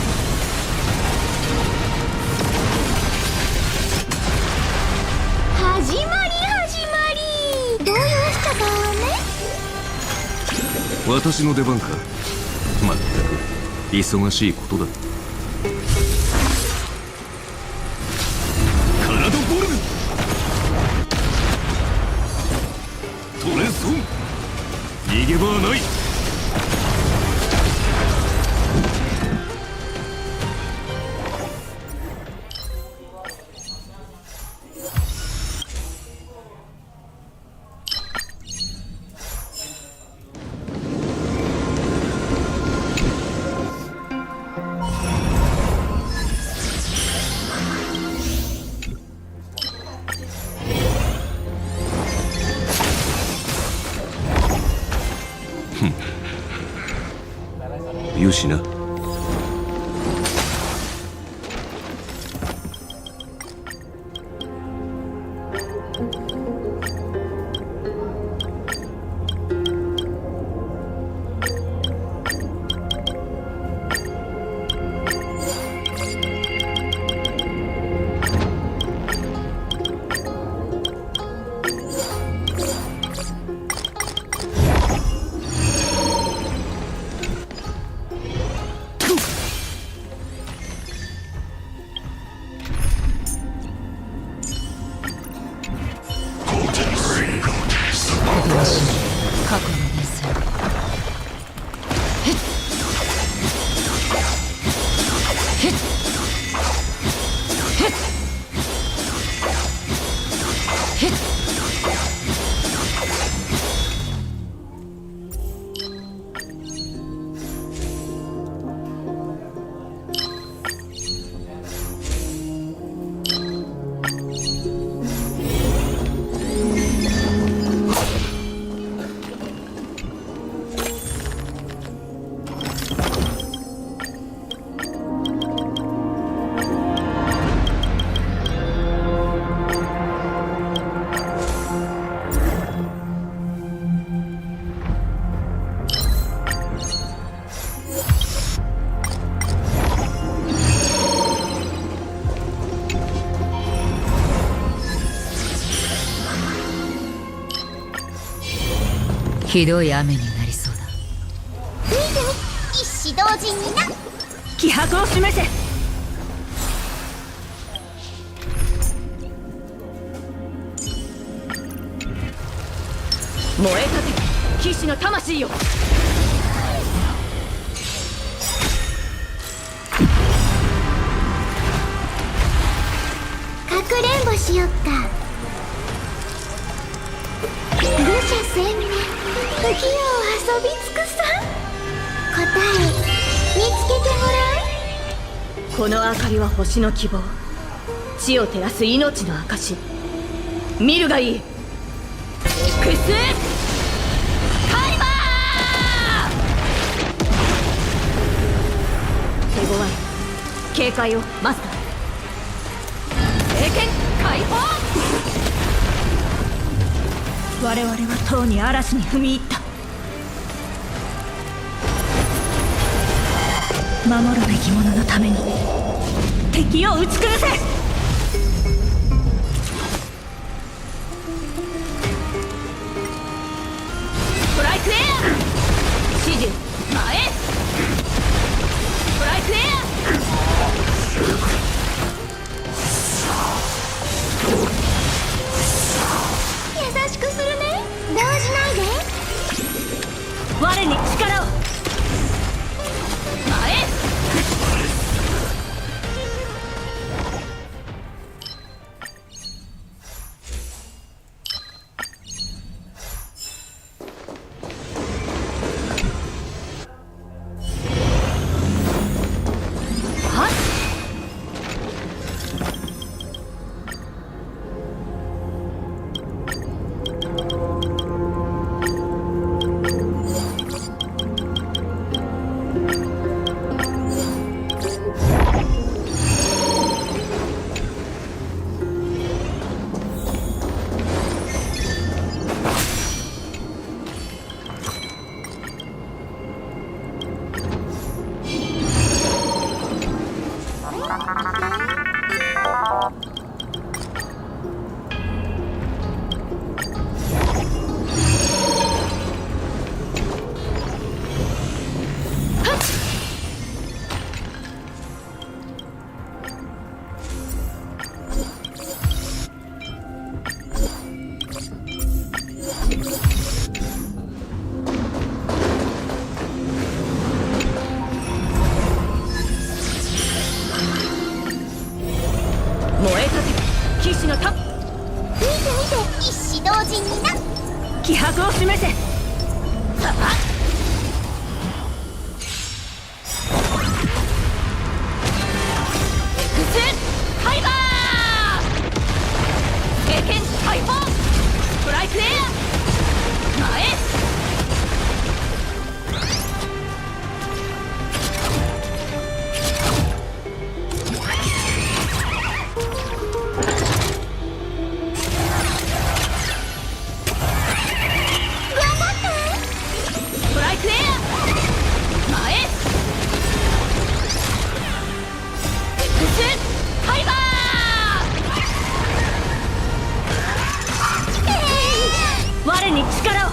始まり始まり。動揺したかね。私の出番か。まったく忙しいことだ。カラドボルグトレンソン逃げ場はない。よしな。過去の連載。ひどい雨になりそうだ。一子同時にな。気迫を示せ。燃えたて騎士の魂よ。かくれんぼしよっか。愚者千年時を遊び尽くさ。答え見つけてもらう。この明かりは星の希望、地を照らす命の証。見るがいい。クスカイバー。手強い警戒をマスター。聖剣解放。我々はとうに嵐に踏み入った。守るべき者のために敵を打ち崩せ。ストライクエア指示前。ストライクエア我に力を。前へ。燃えたて騎士のタップ。見て見て、一子同時にな。気迫を示せ。ハイバー経験解放ストライクエア前ストライクエア前ハイバー我に力を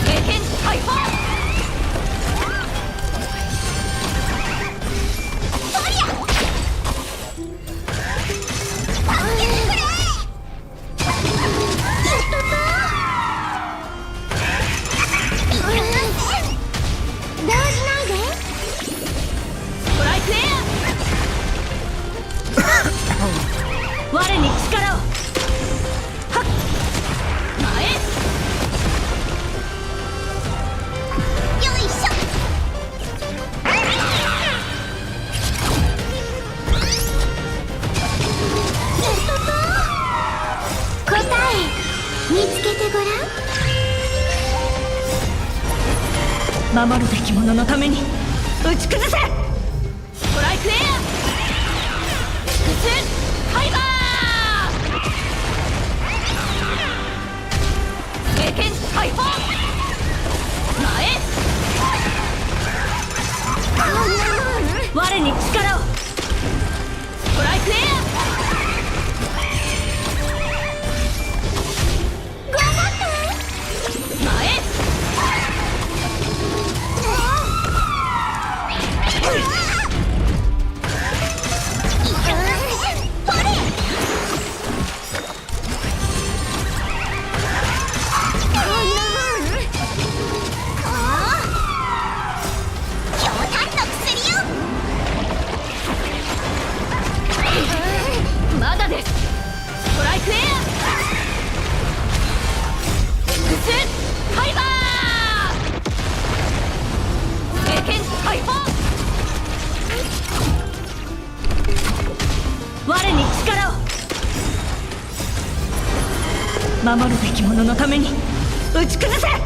経験解放そりゃ助けてくれ動じないでストライクエア我に力をはっ前よいしょ答え見つけてごらん。守るべき者のために打ち崩せストライクエアハイバー経験解放前我に力をストライクエア頑張って前まだですストライクエアハイバー経験解放我に力を守るべき者のために打ち崩せ前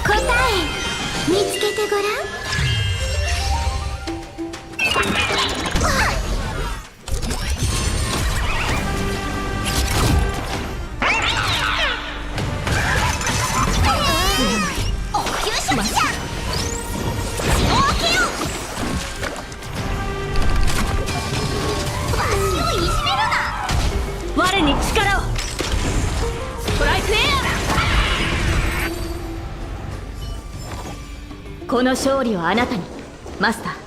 答え見つけてごらん。この勝利をあなたにマスター。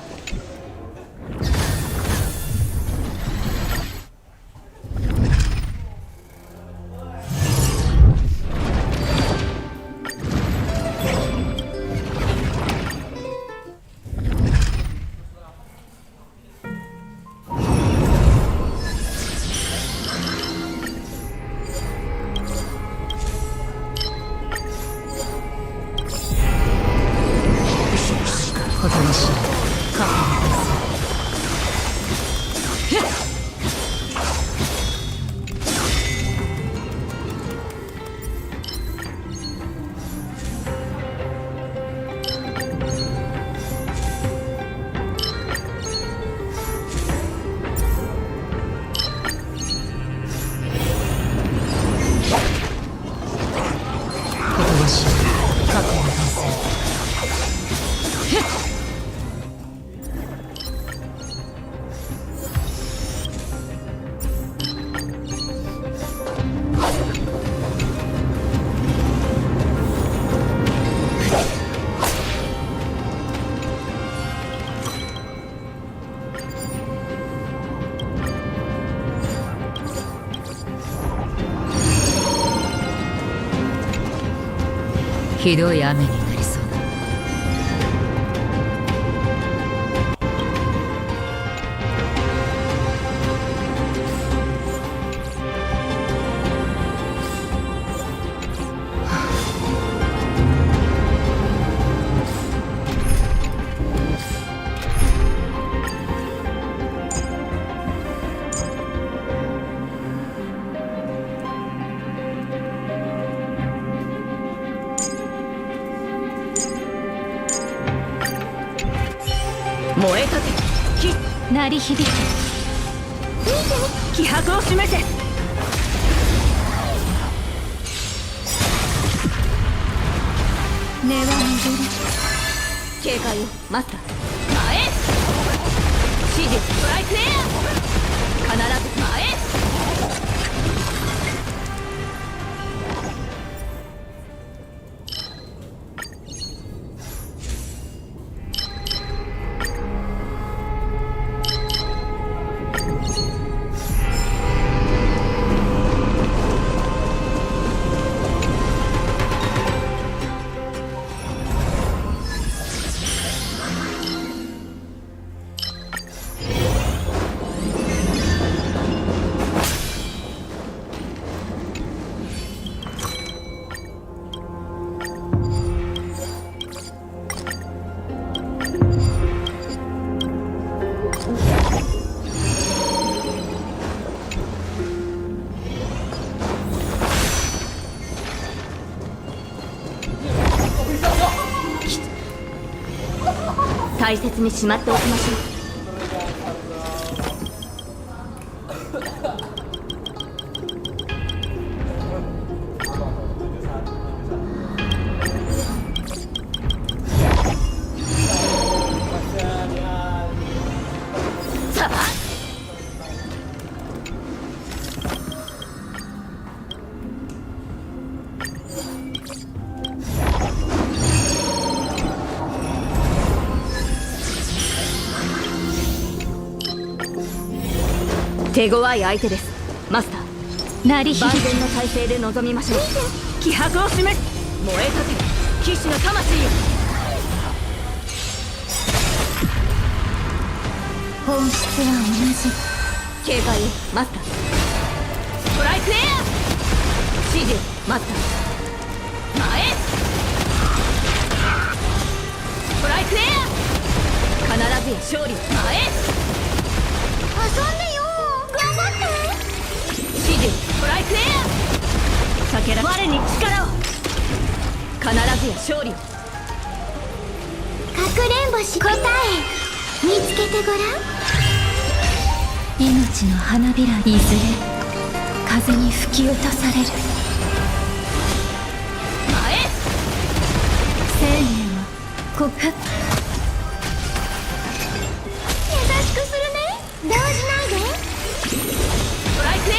ひどい雨になりそうだ。燃えたて火鳴り響け。気迫を示せ。根は巡る。警戒をマスター。前指示ストライクエア。必ず前。大切にしまっておきましょう。手強い相手です、マスター。鳴り響き万全の体勢で臨みましょう。気迫を示す。燃えたて騎士の魂よ。本質は同じ。警戒をマスター。ストライクエア。指示マスター。前ストライクエア。必ずや勝利。前遊んでよ。頑張って。指示ストライクエア。避けら我に力を。必ずや勝利を。かくれんぼし答え見つけてごらん。命の花びらいずれ風に吹き落とされる。前生命は告白。優しくするね。動じないで。ストライクエア。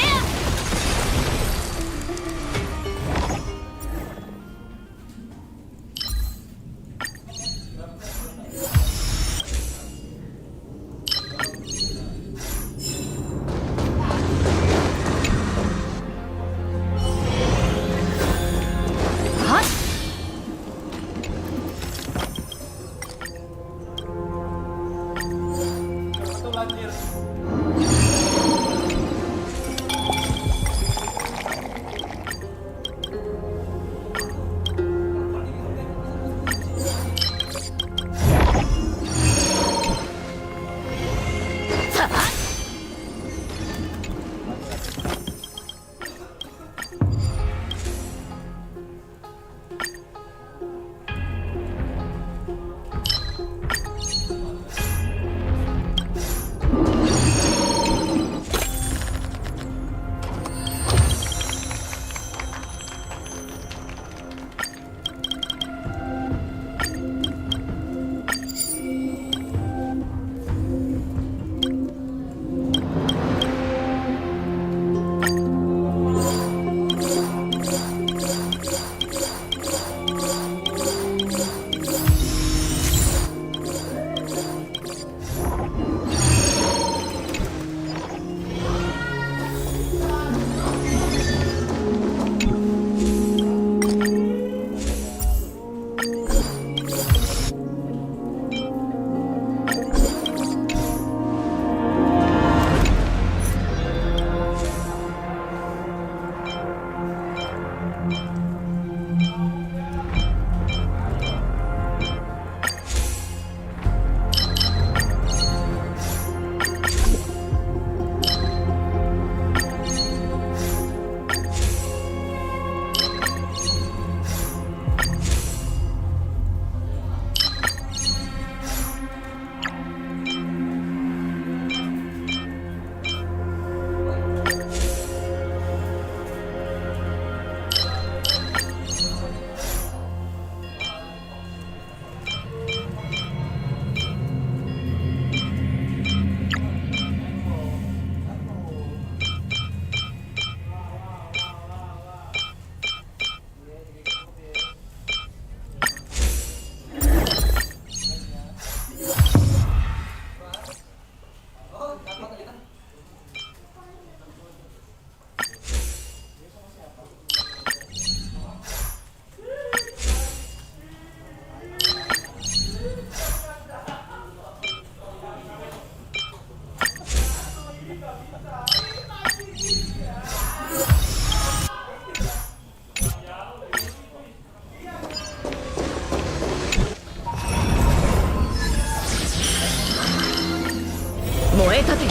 燃え立て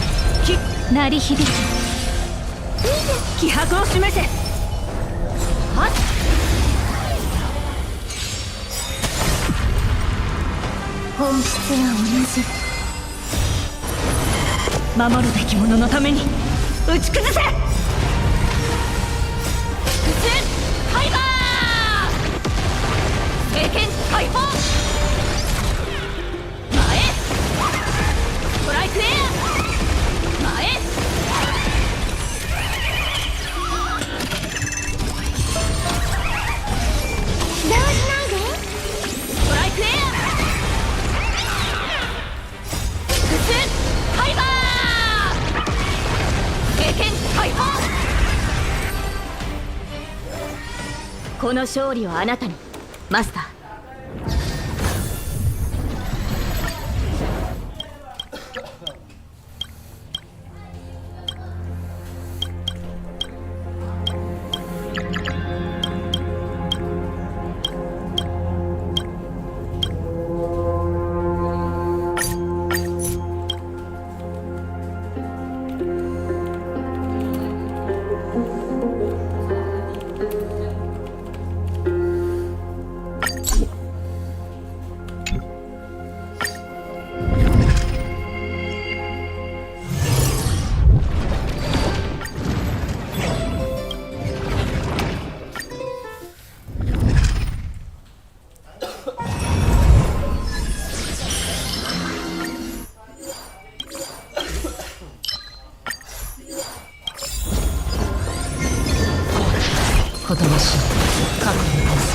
鳴り響く気迫を示せ。はっ本質は同じ。守るべき者のために打ち崩せ。ファイバー経験解放。前ストライクエア前動じないで。ストライクエアファイバー経験解放。この勝利はあなたにマスター。ことなし過去に倒す。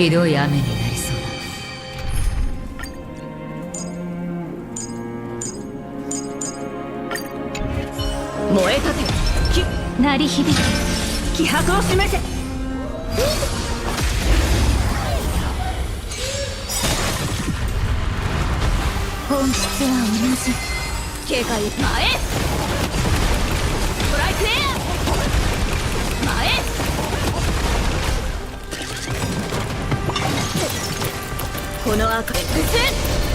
ひどい雨になりそうだ。燃え立て、鳴り響け。気迫を示せ。本質は同じ。警戒、前。ストライクエア。前。この赤でブス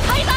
ハイバー。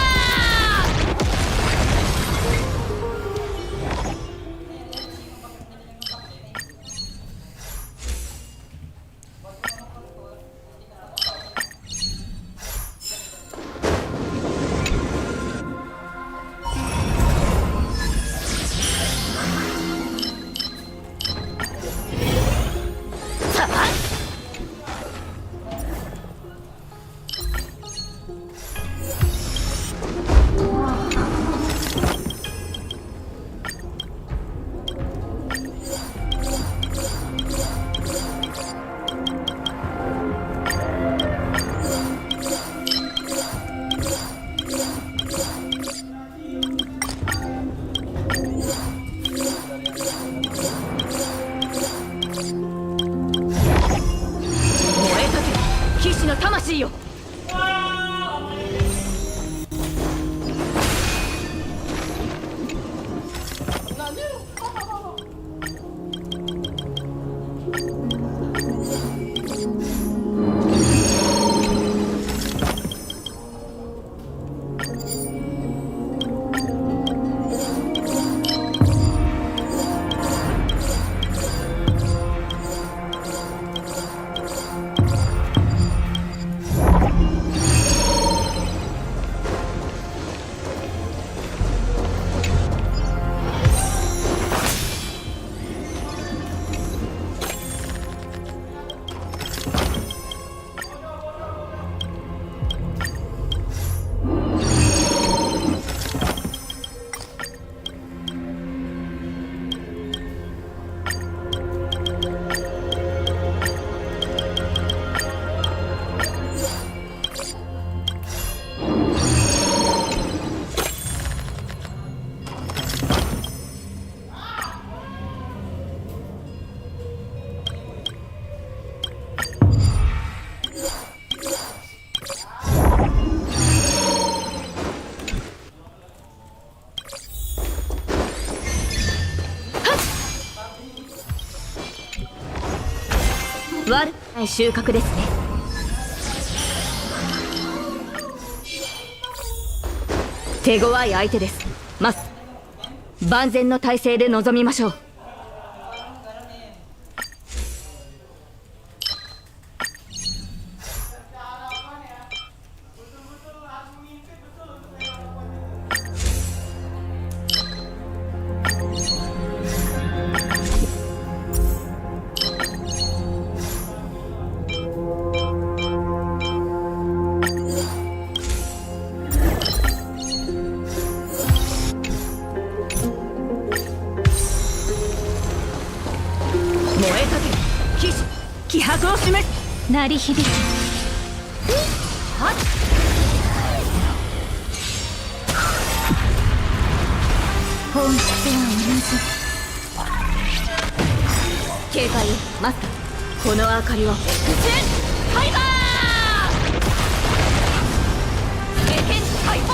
騎士の魂よ。悪くない収穫ですね。手強い相手です。万全の体制で臨みましょう。気迫を示す。鳴り響け。はっ。本質は同じ。警戒マスター、この明かりをファイバー。経験解放。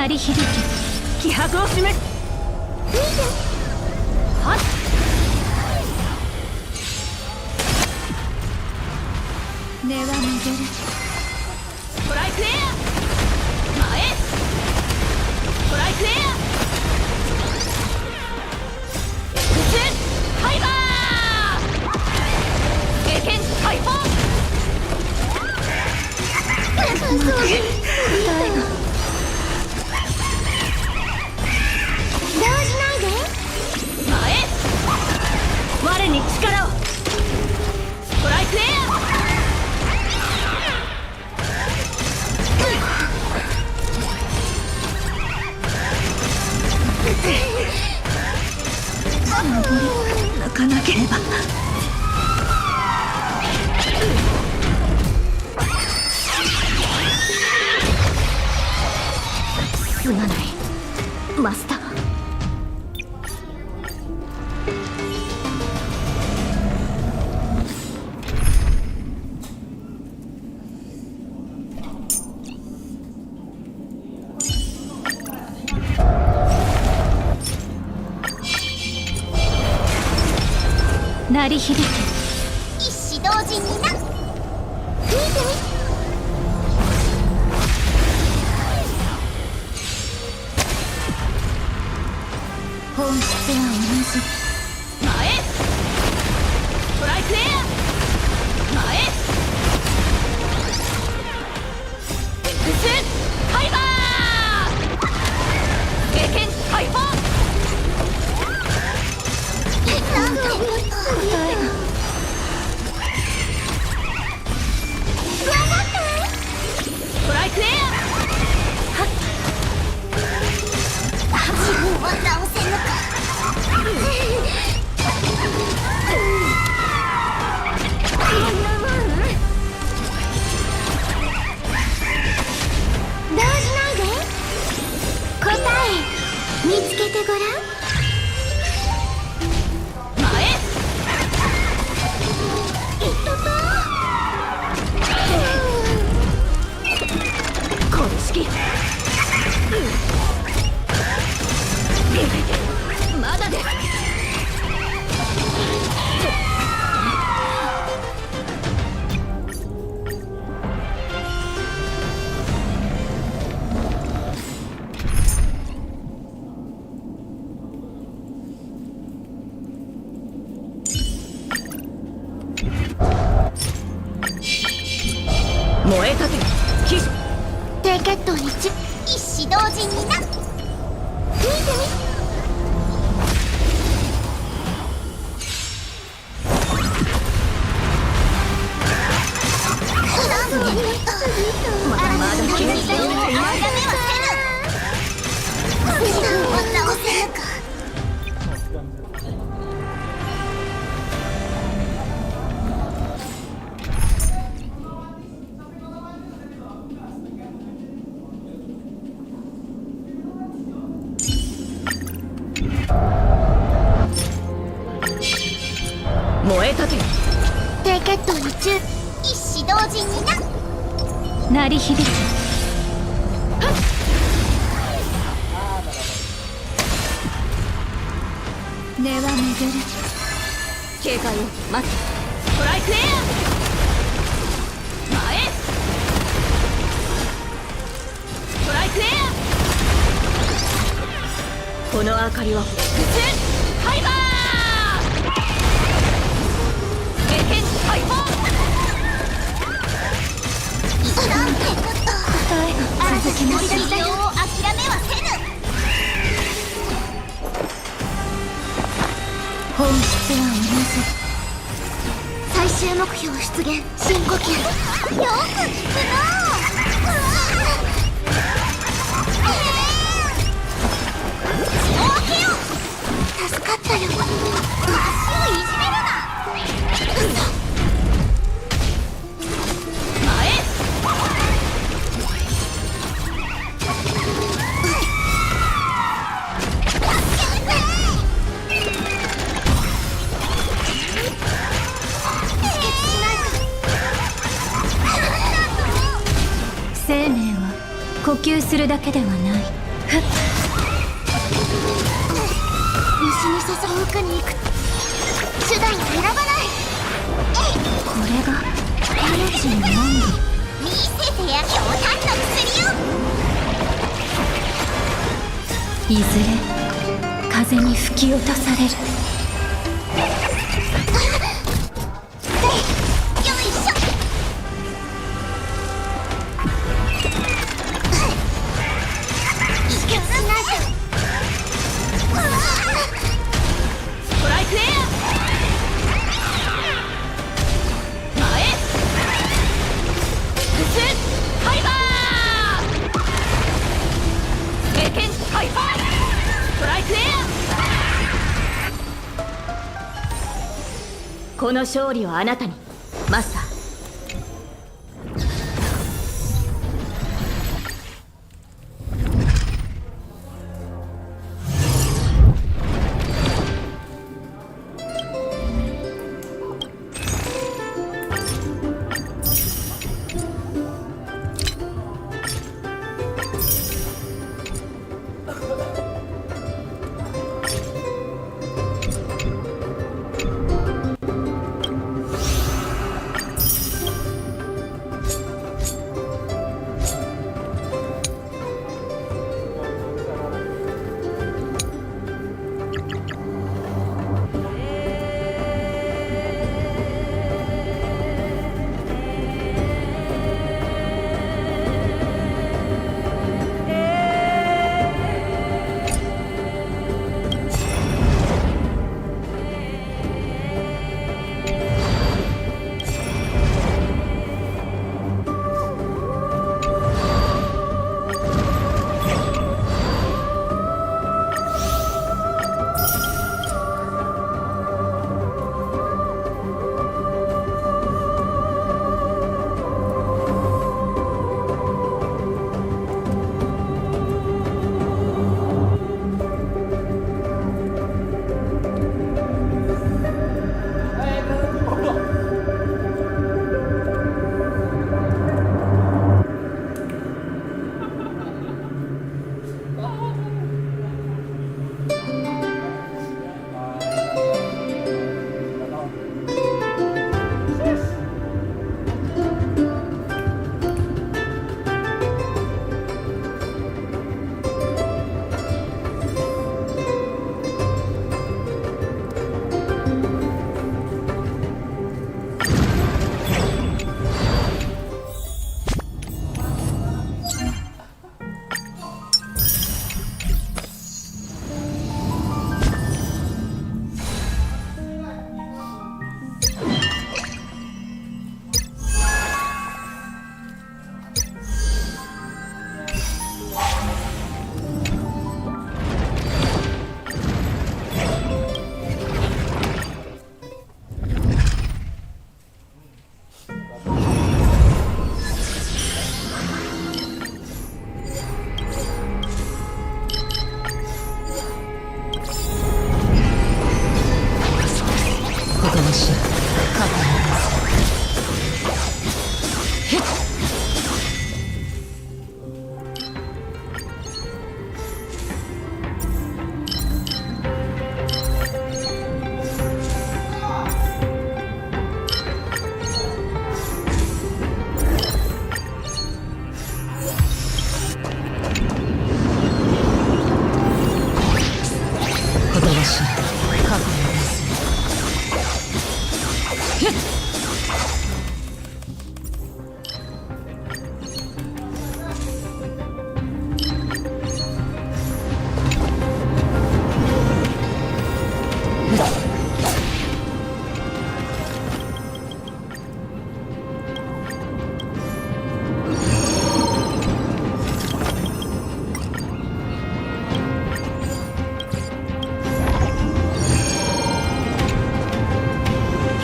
鳴り響き気迫を示す。はっ根は巡る。トライクエア前トライクエアエクスファイバー経験解放。我に力を。トライクエア。泣かなければ。すまないマスター。鳴り響け一子同時にな。見てみ。本質は同じ。前トライクエア前エクスファイバー経験解放。なんてこと。トライクエア自分は直せぬか。こんなもん動じないで。答え見つけてごらん。前いっとと公式まだです。燃え立て騎士低血糖に一子同時にな。見てみ。まだ気がしたよ。諦めはせぬ。自分は直せぬか。燃え立て低血糖に中一子同時にな。鳴り響け。根は巡る。警戒を待つ。トライクエア前トライクエア。この明かりはエクスファイバー経験解放。なんてこと。あなたの森の異様を諦めはせぬ。本質は同じ。最終目標出現。深呼吸。よく聞くな。血を分けよう。助かったよ。足をいじめるな。生命は呼吸するだけではない。西に注ぐ奥に行く手段を選ばない。これが命の恩義。見せてやるおたんの薬を。いずれ風に吹き落とされる。この勝利はあなたにマスター。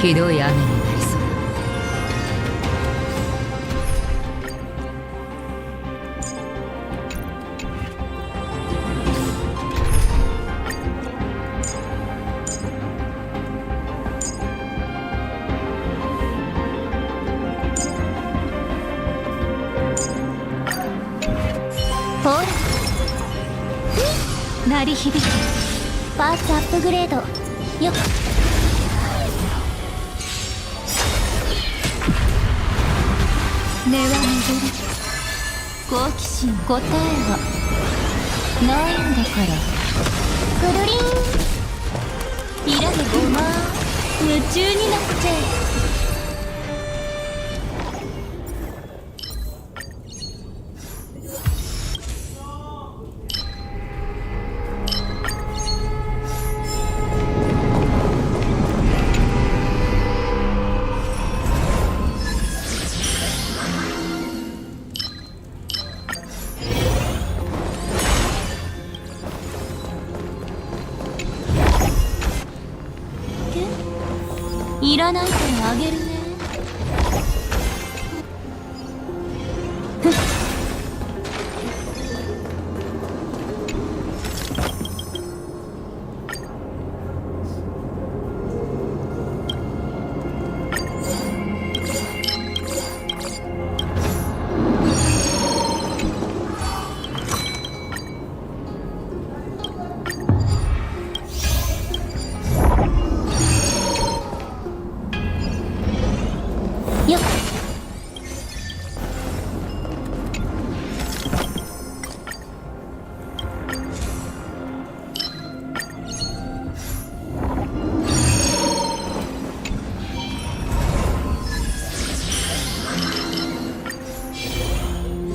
ひどい雨になりそう。ほら鳴り響け。パーツアップグレードよっ。根は巡る。好奇心答えはないんだから。くるりん。いらでごま夢中になっちゃえ。いらないからあげるね。よっ。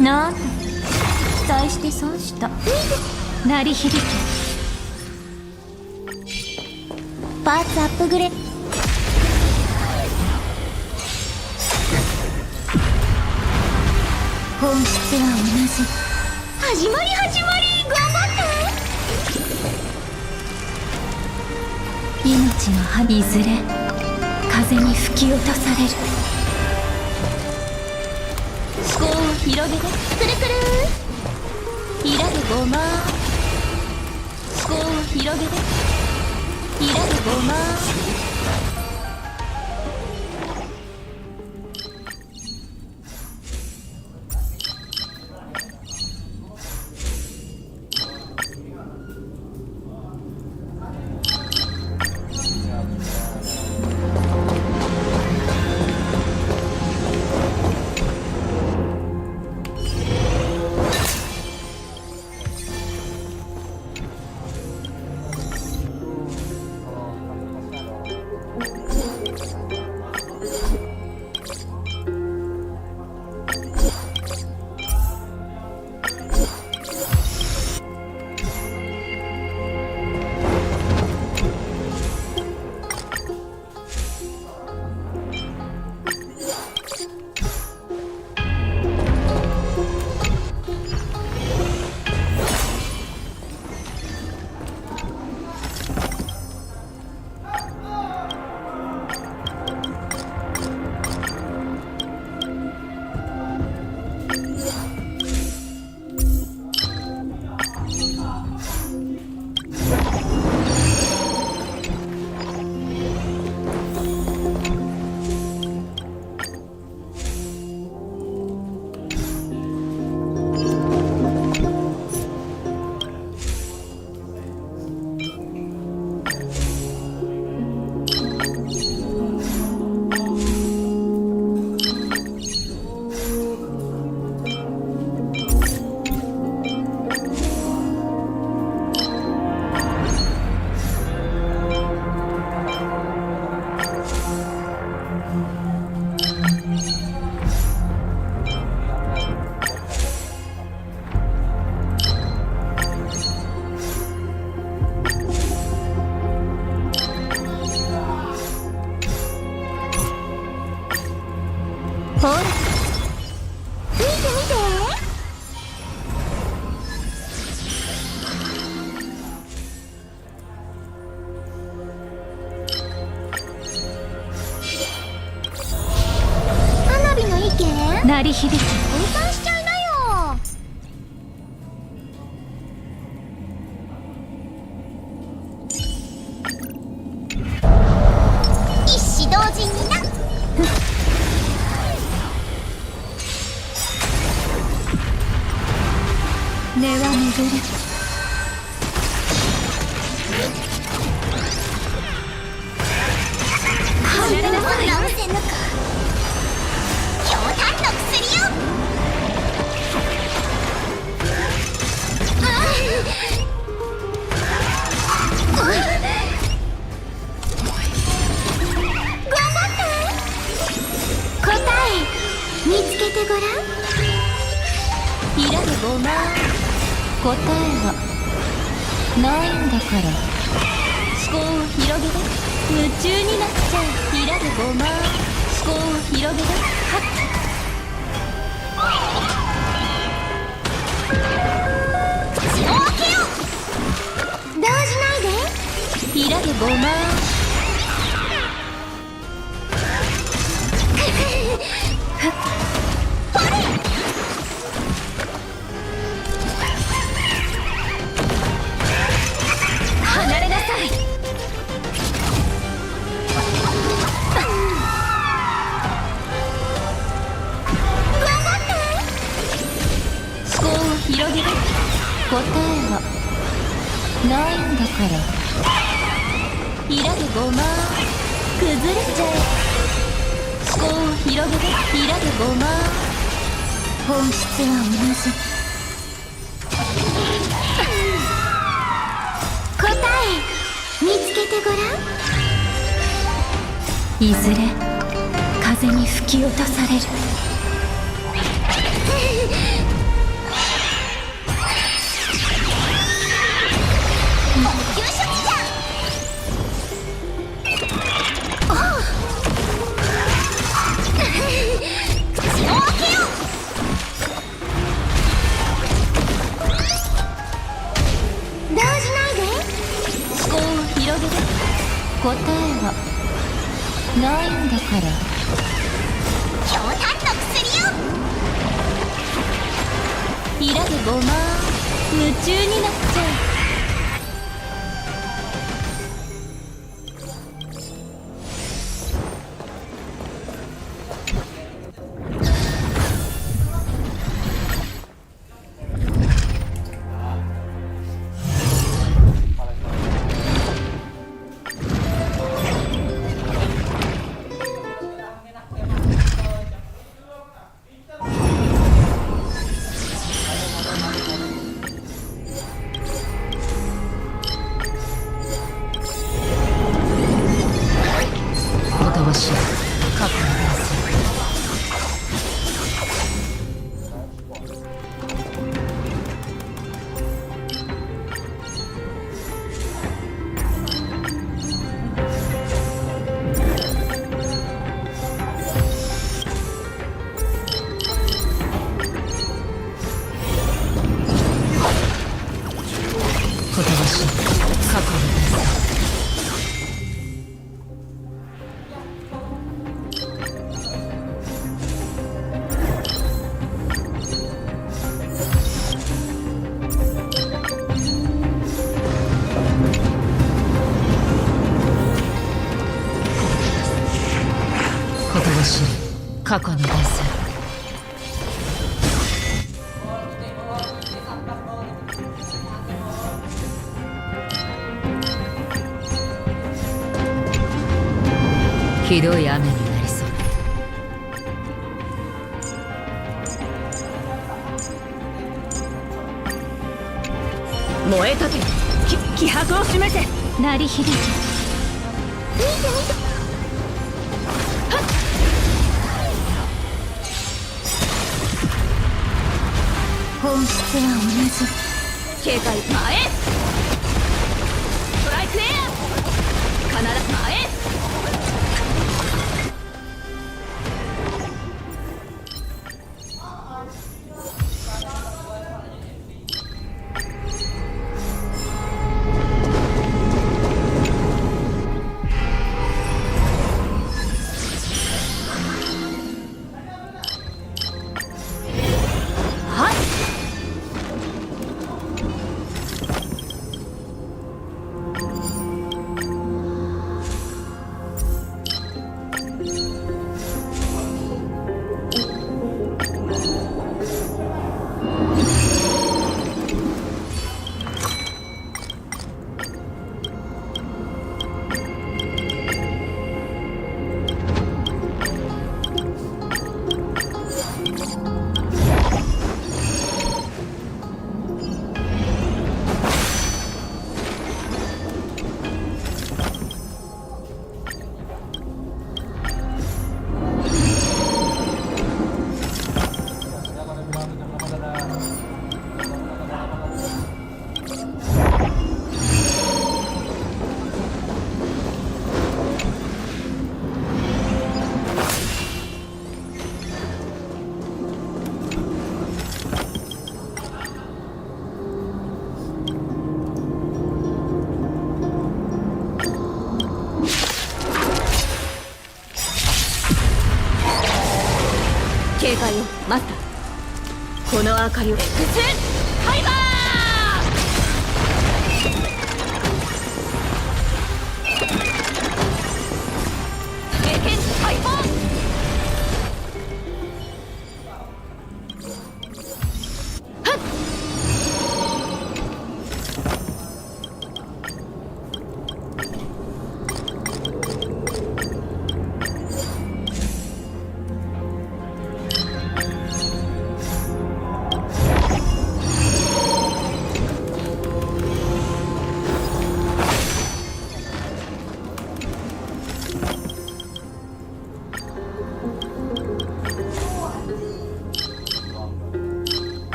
なんだ、期待して損した。鳴り響け。パーツアップグレ。本質は同じ。始まり始まり、頑張って。命の葉いずれ風に吹き落とされる。思考を広げてくるくる。いらでごま思考を広げて。いらでごまほら見て見て。花火の意見鳴り響き分散しちゃいなよ。一子同時にな。根は巡る。答えはないんだから。思考を広げて夢中になっちゃう。ひらでごま。思考を広げてはっ。血を分けよう。動じないで。ひらでごま。離れなさい。頑張って。思考を広げて。答えはないんだから。ひらでごま。崩れちゃえ。思考を広げて。ひらでごま。本質は同じ。答え見つけてごらん。いずれ風に吹き落とされる。補給処置じゃん。おう。口を開けよう。動じないで。思考を広げて。答えはないんだから。強炭の薬よ。ひらでごま。夢中になっちゃう。過去に出す。ひどい雨になりそう。燃えたけ気迫を示せ。鳴り響け。見て見て。本質は同じ。警戒前。ストライクエア。必ず前。解を待った。この明かりをXファイバー経験解放。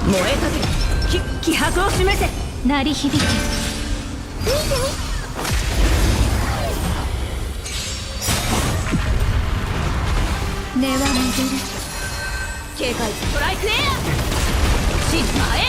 燃えたけ気迫を示せ。鳴り響け。根は巡る。警戒ストライクエアシズマへ。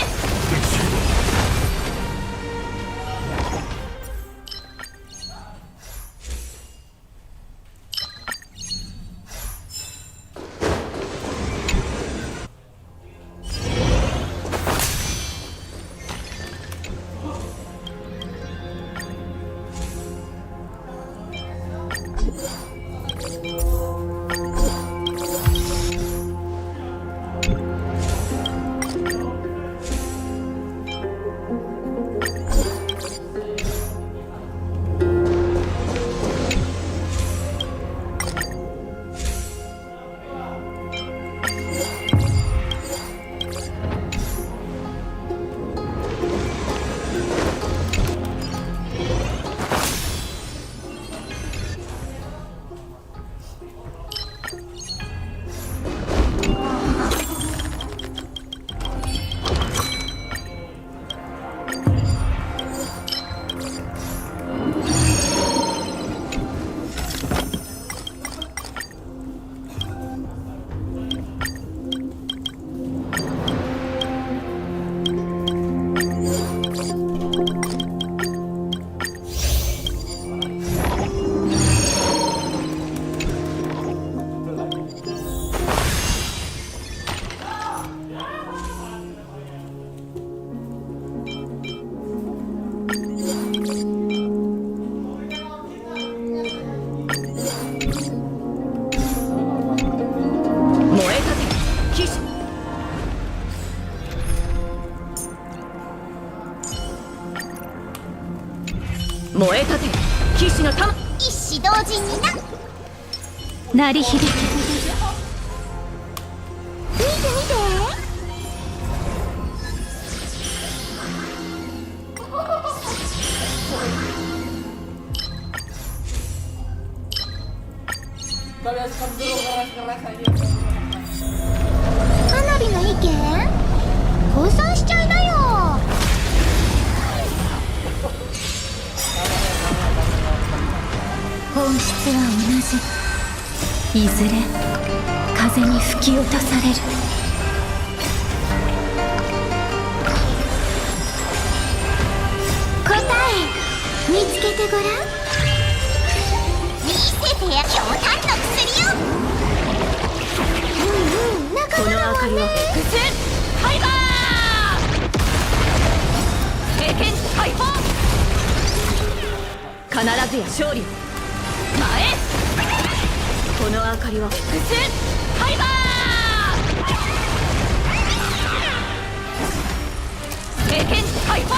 燃えたて騎士の玉。一子同時にな。鳴り響け。見て見て。花火の意見降参しちゃいなよ。本質は同じ。いずれ風に吹き落とされる。答え見つけてごらん。見せてや強炭の薬よ。仲間だもんね。この明かりをグスファイバー経験解放。必ずや勝利。前この明かりをグスファイバー経験解放。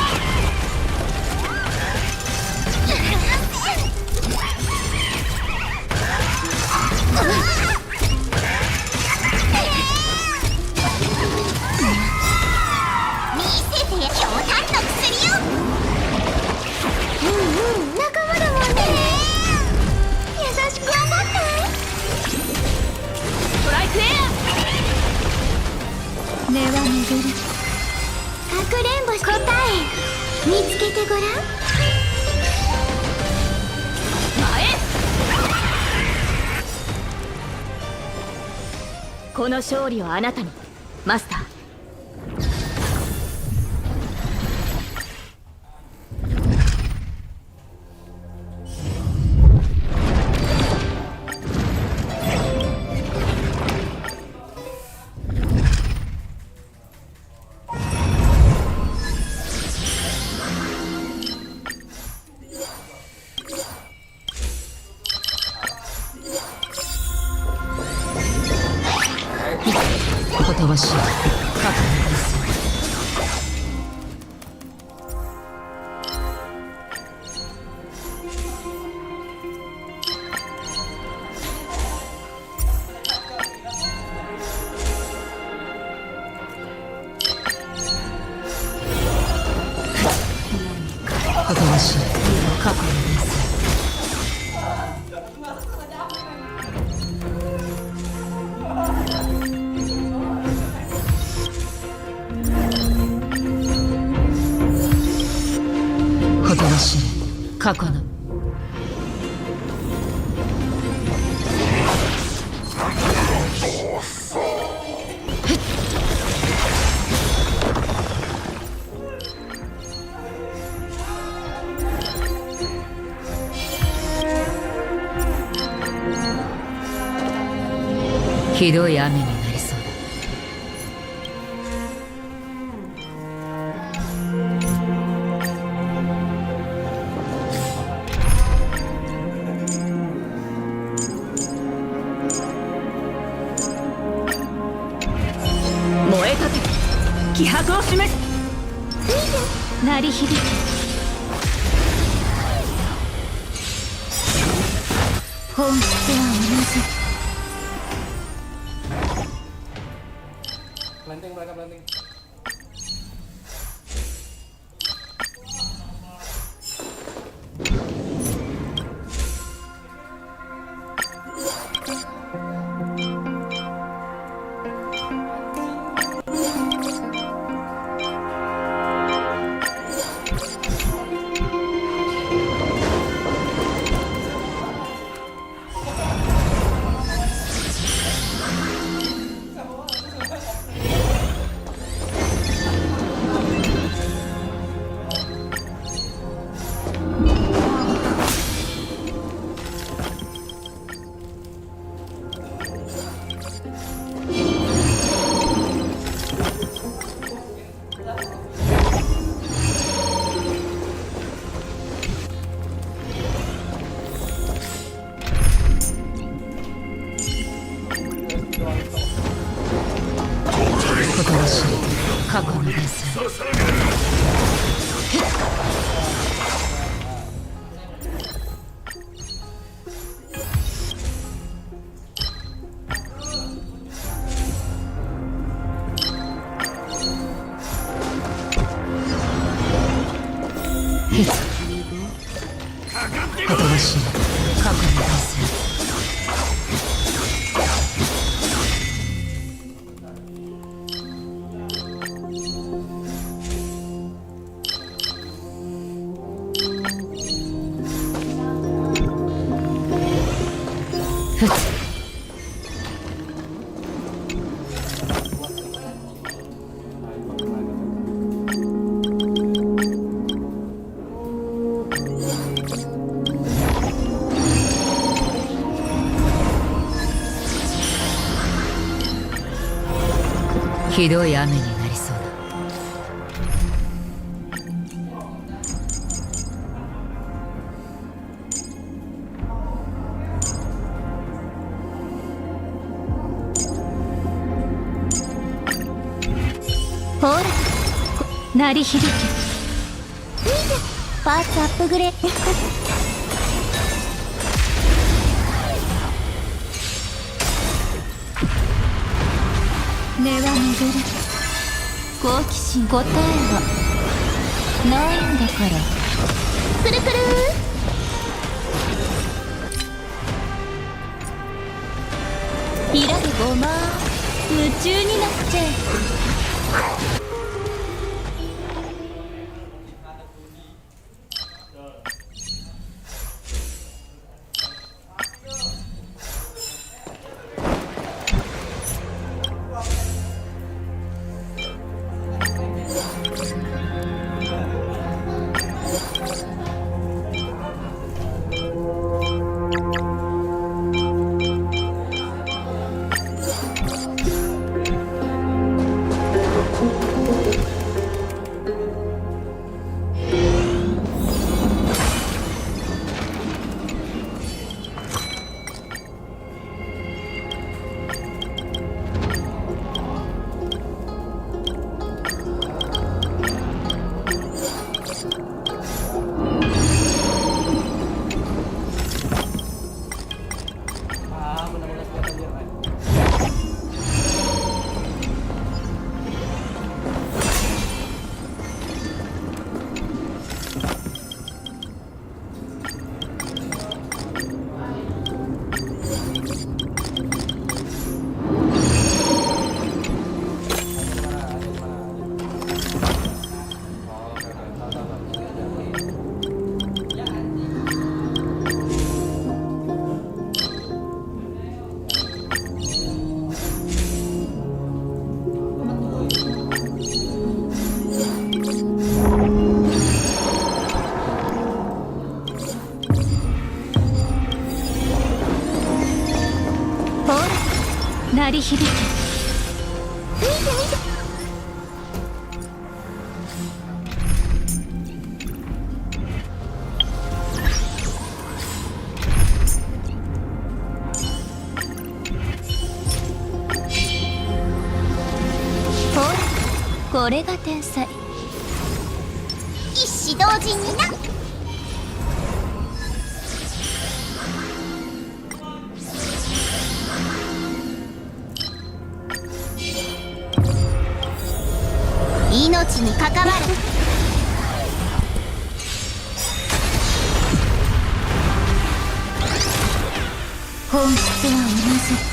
見せてや強炭の薬よ。仲間だもんね。優しく頑張って。ストライクエアけてごらん。この勝利をあなたに、マスター。ほとばしい覚悟です。ほとばしい覚悟です。ほとばしい過去のひどい雨になりそうだ。燃え立て気迫を示す。鳴り響け。本質は同じ。Landing mereka landing.過去の伝説。ほとばしい過去の伝説。ひどい雨になりそうだ。ほら、鳴り響け。パーツアップグレード。根は巡る。好奇心答えはないんだから。くるくるー。イラでごま夢中になっちゃう。鳴り響け。見て見て。これが天才。一子同時にな。命に関わる。本質は同じ。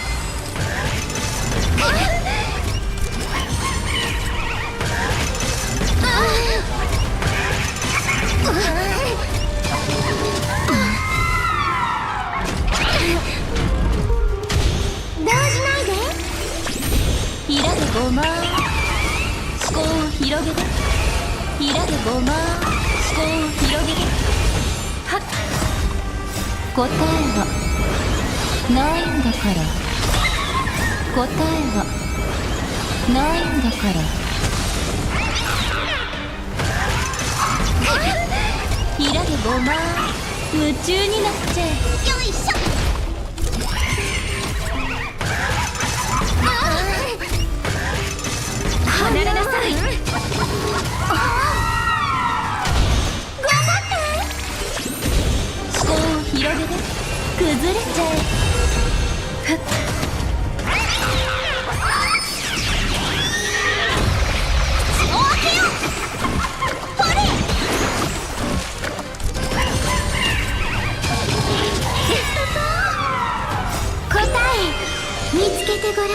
ごま思考を広げて。ひらでごま思考を広げて。はっ。答えはないんだから。答えはないんだから。ひらでごま夢中になっちゃえ。よいしょ。離れなさい。頑張って。思考を広げて。崩れちゃえ。ふっ。口を開けよう。ほれ。答え見つけてごらん。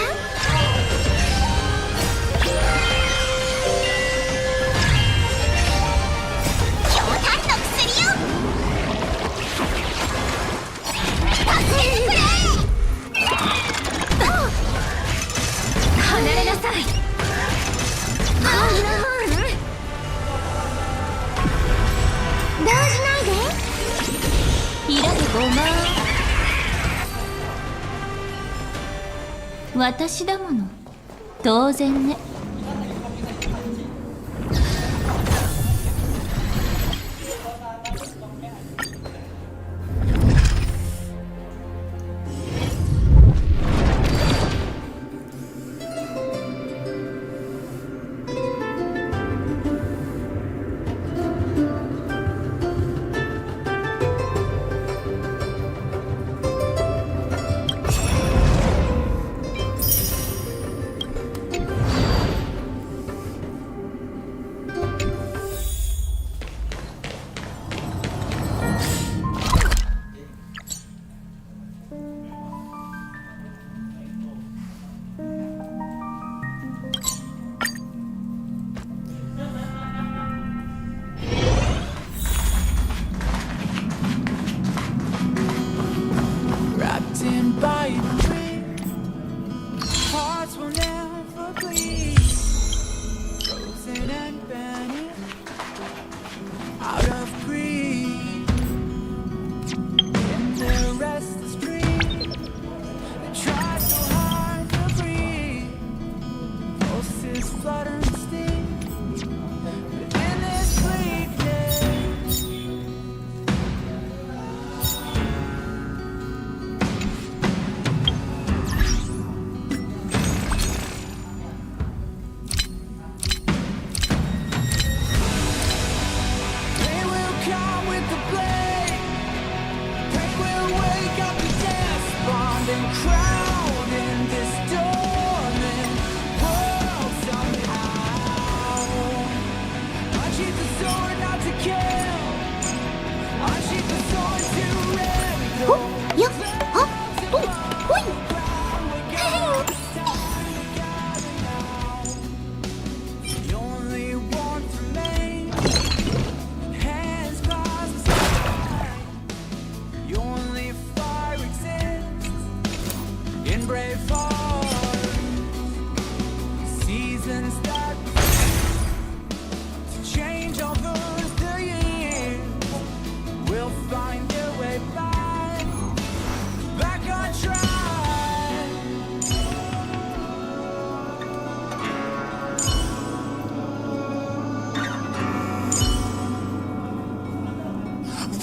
離れなさい。動じないで。いらでごま。私だもの。当然ね。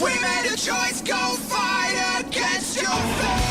We made a choice, go fight against your fate.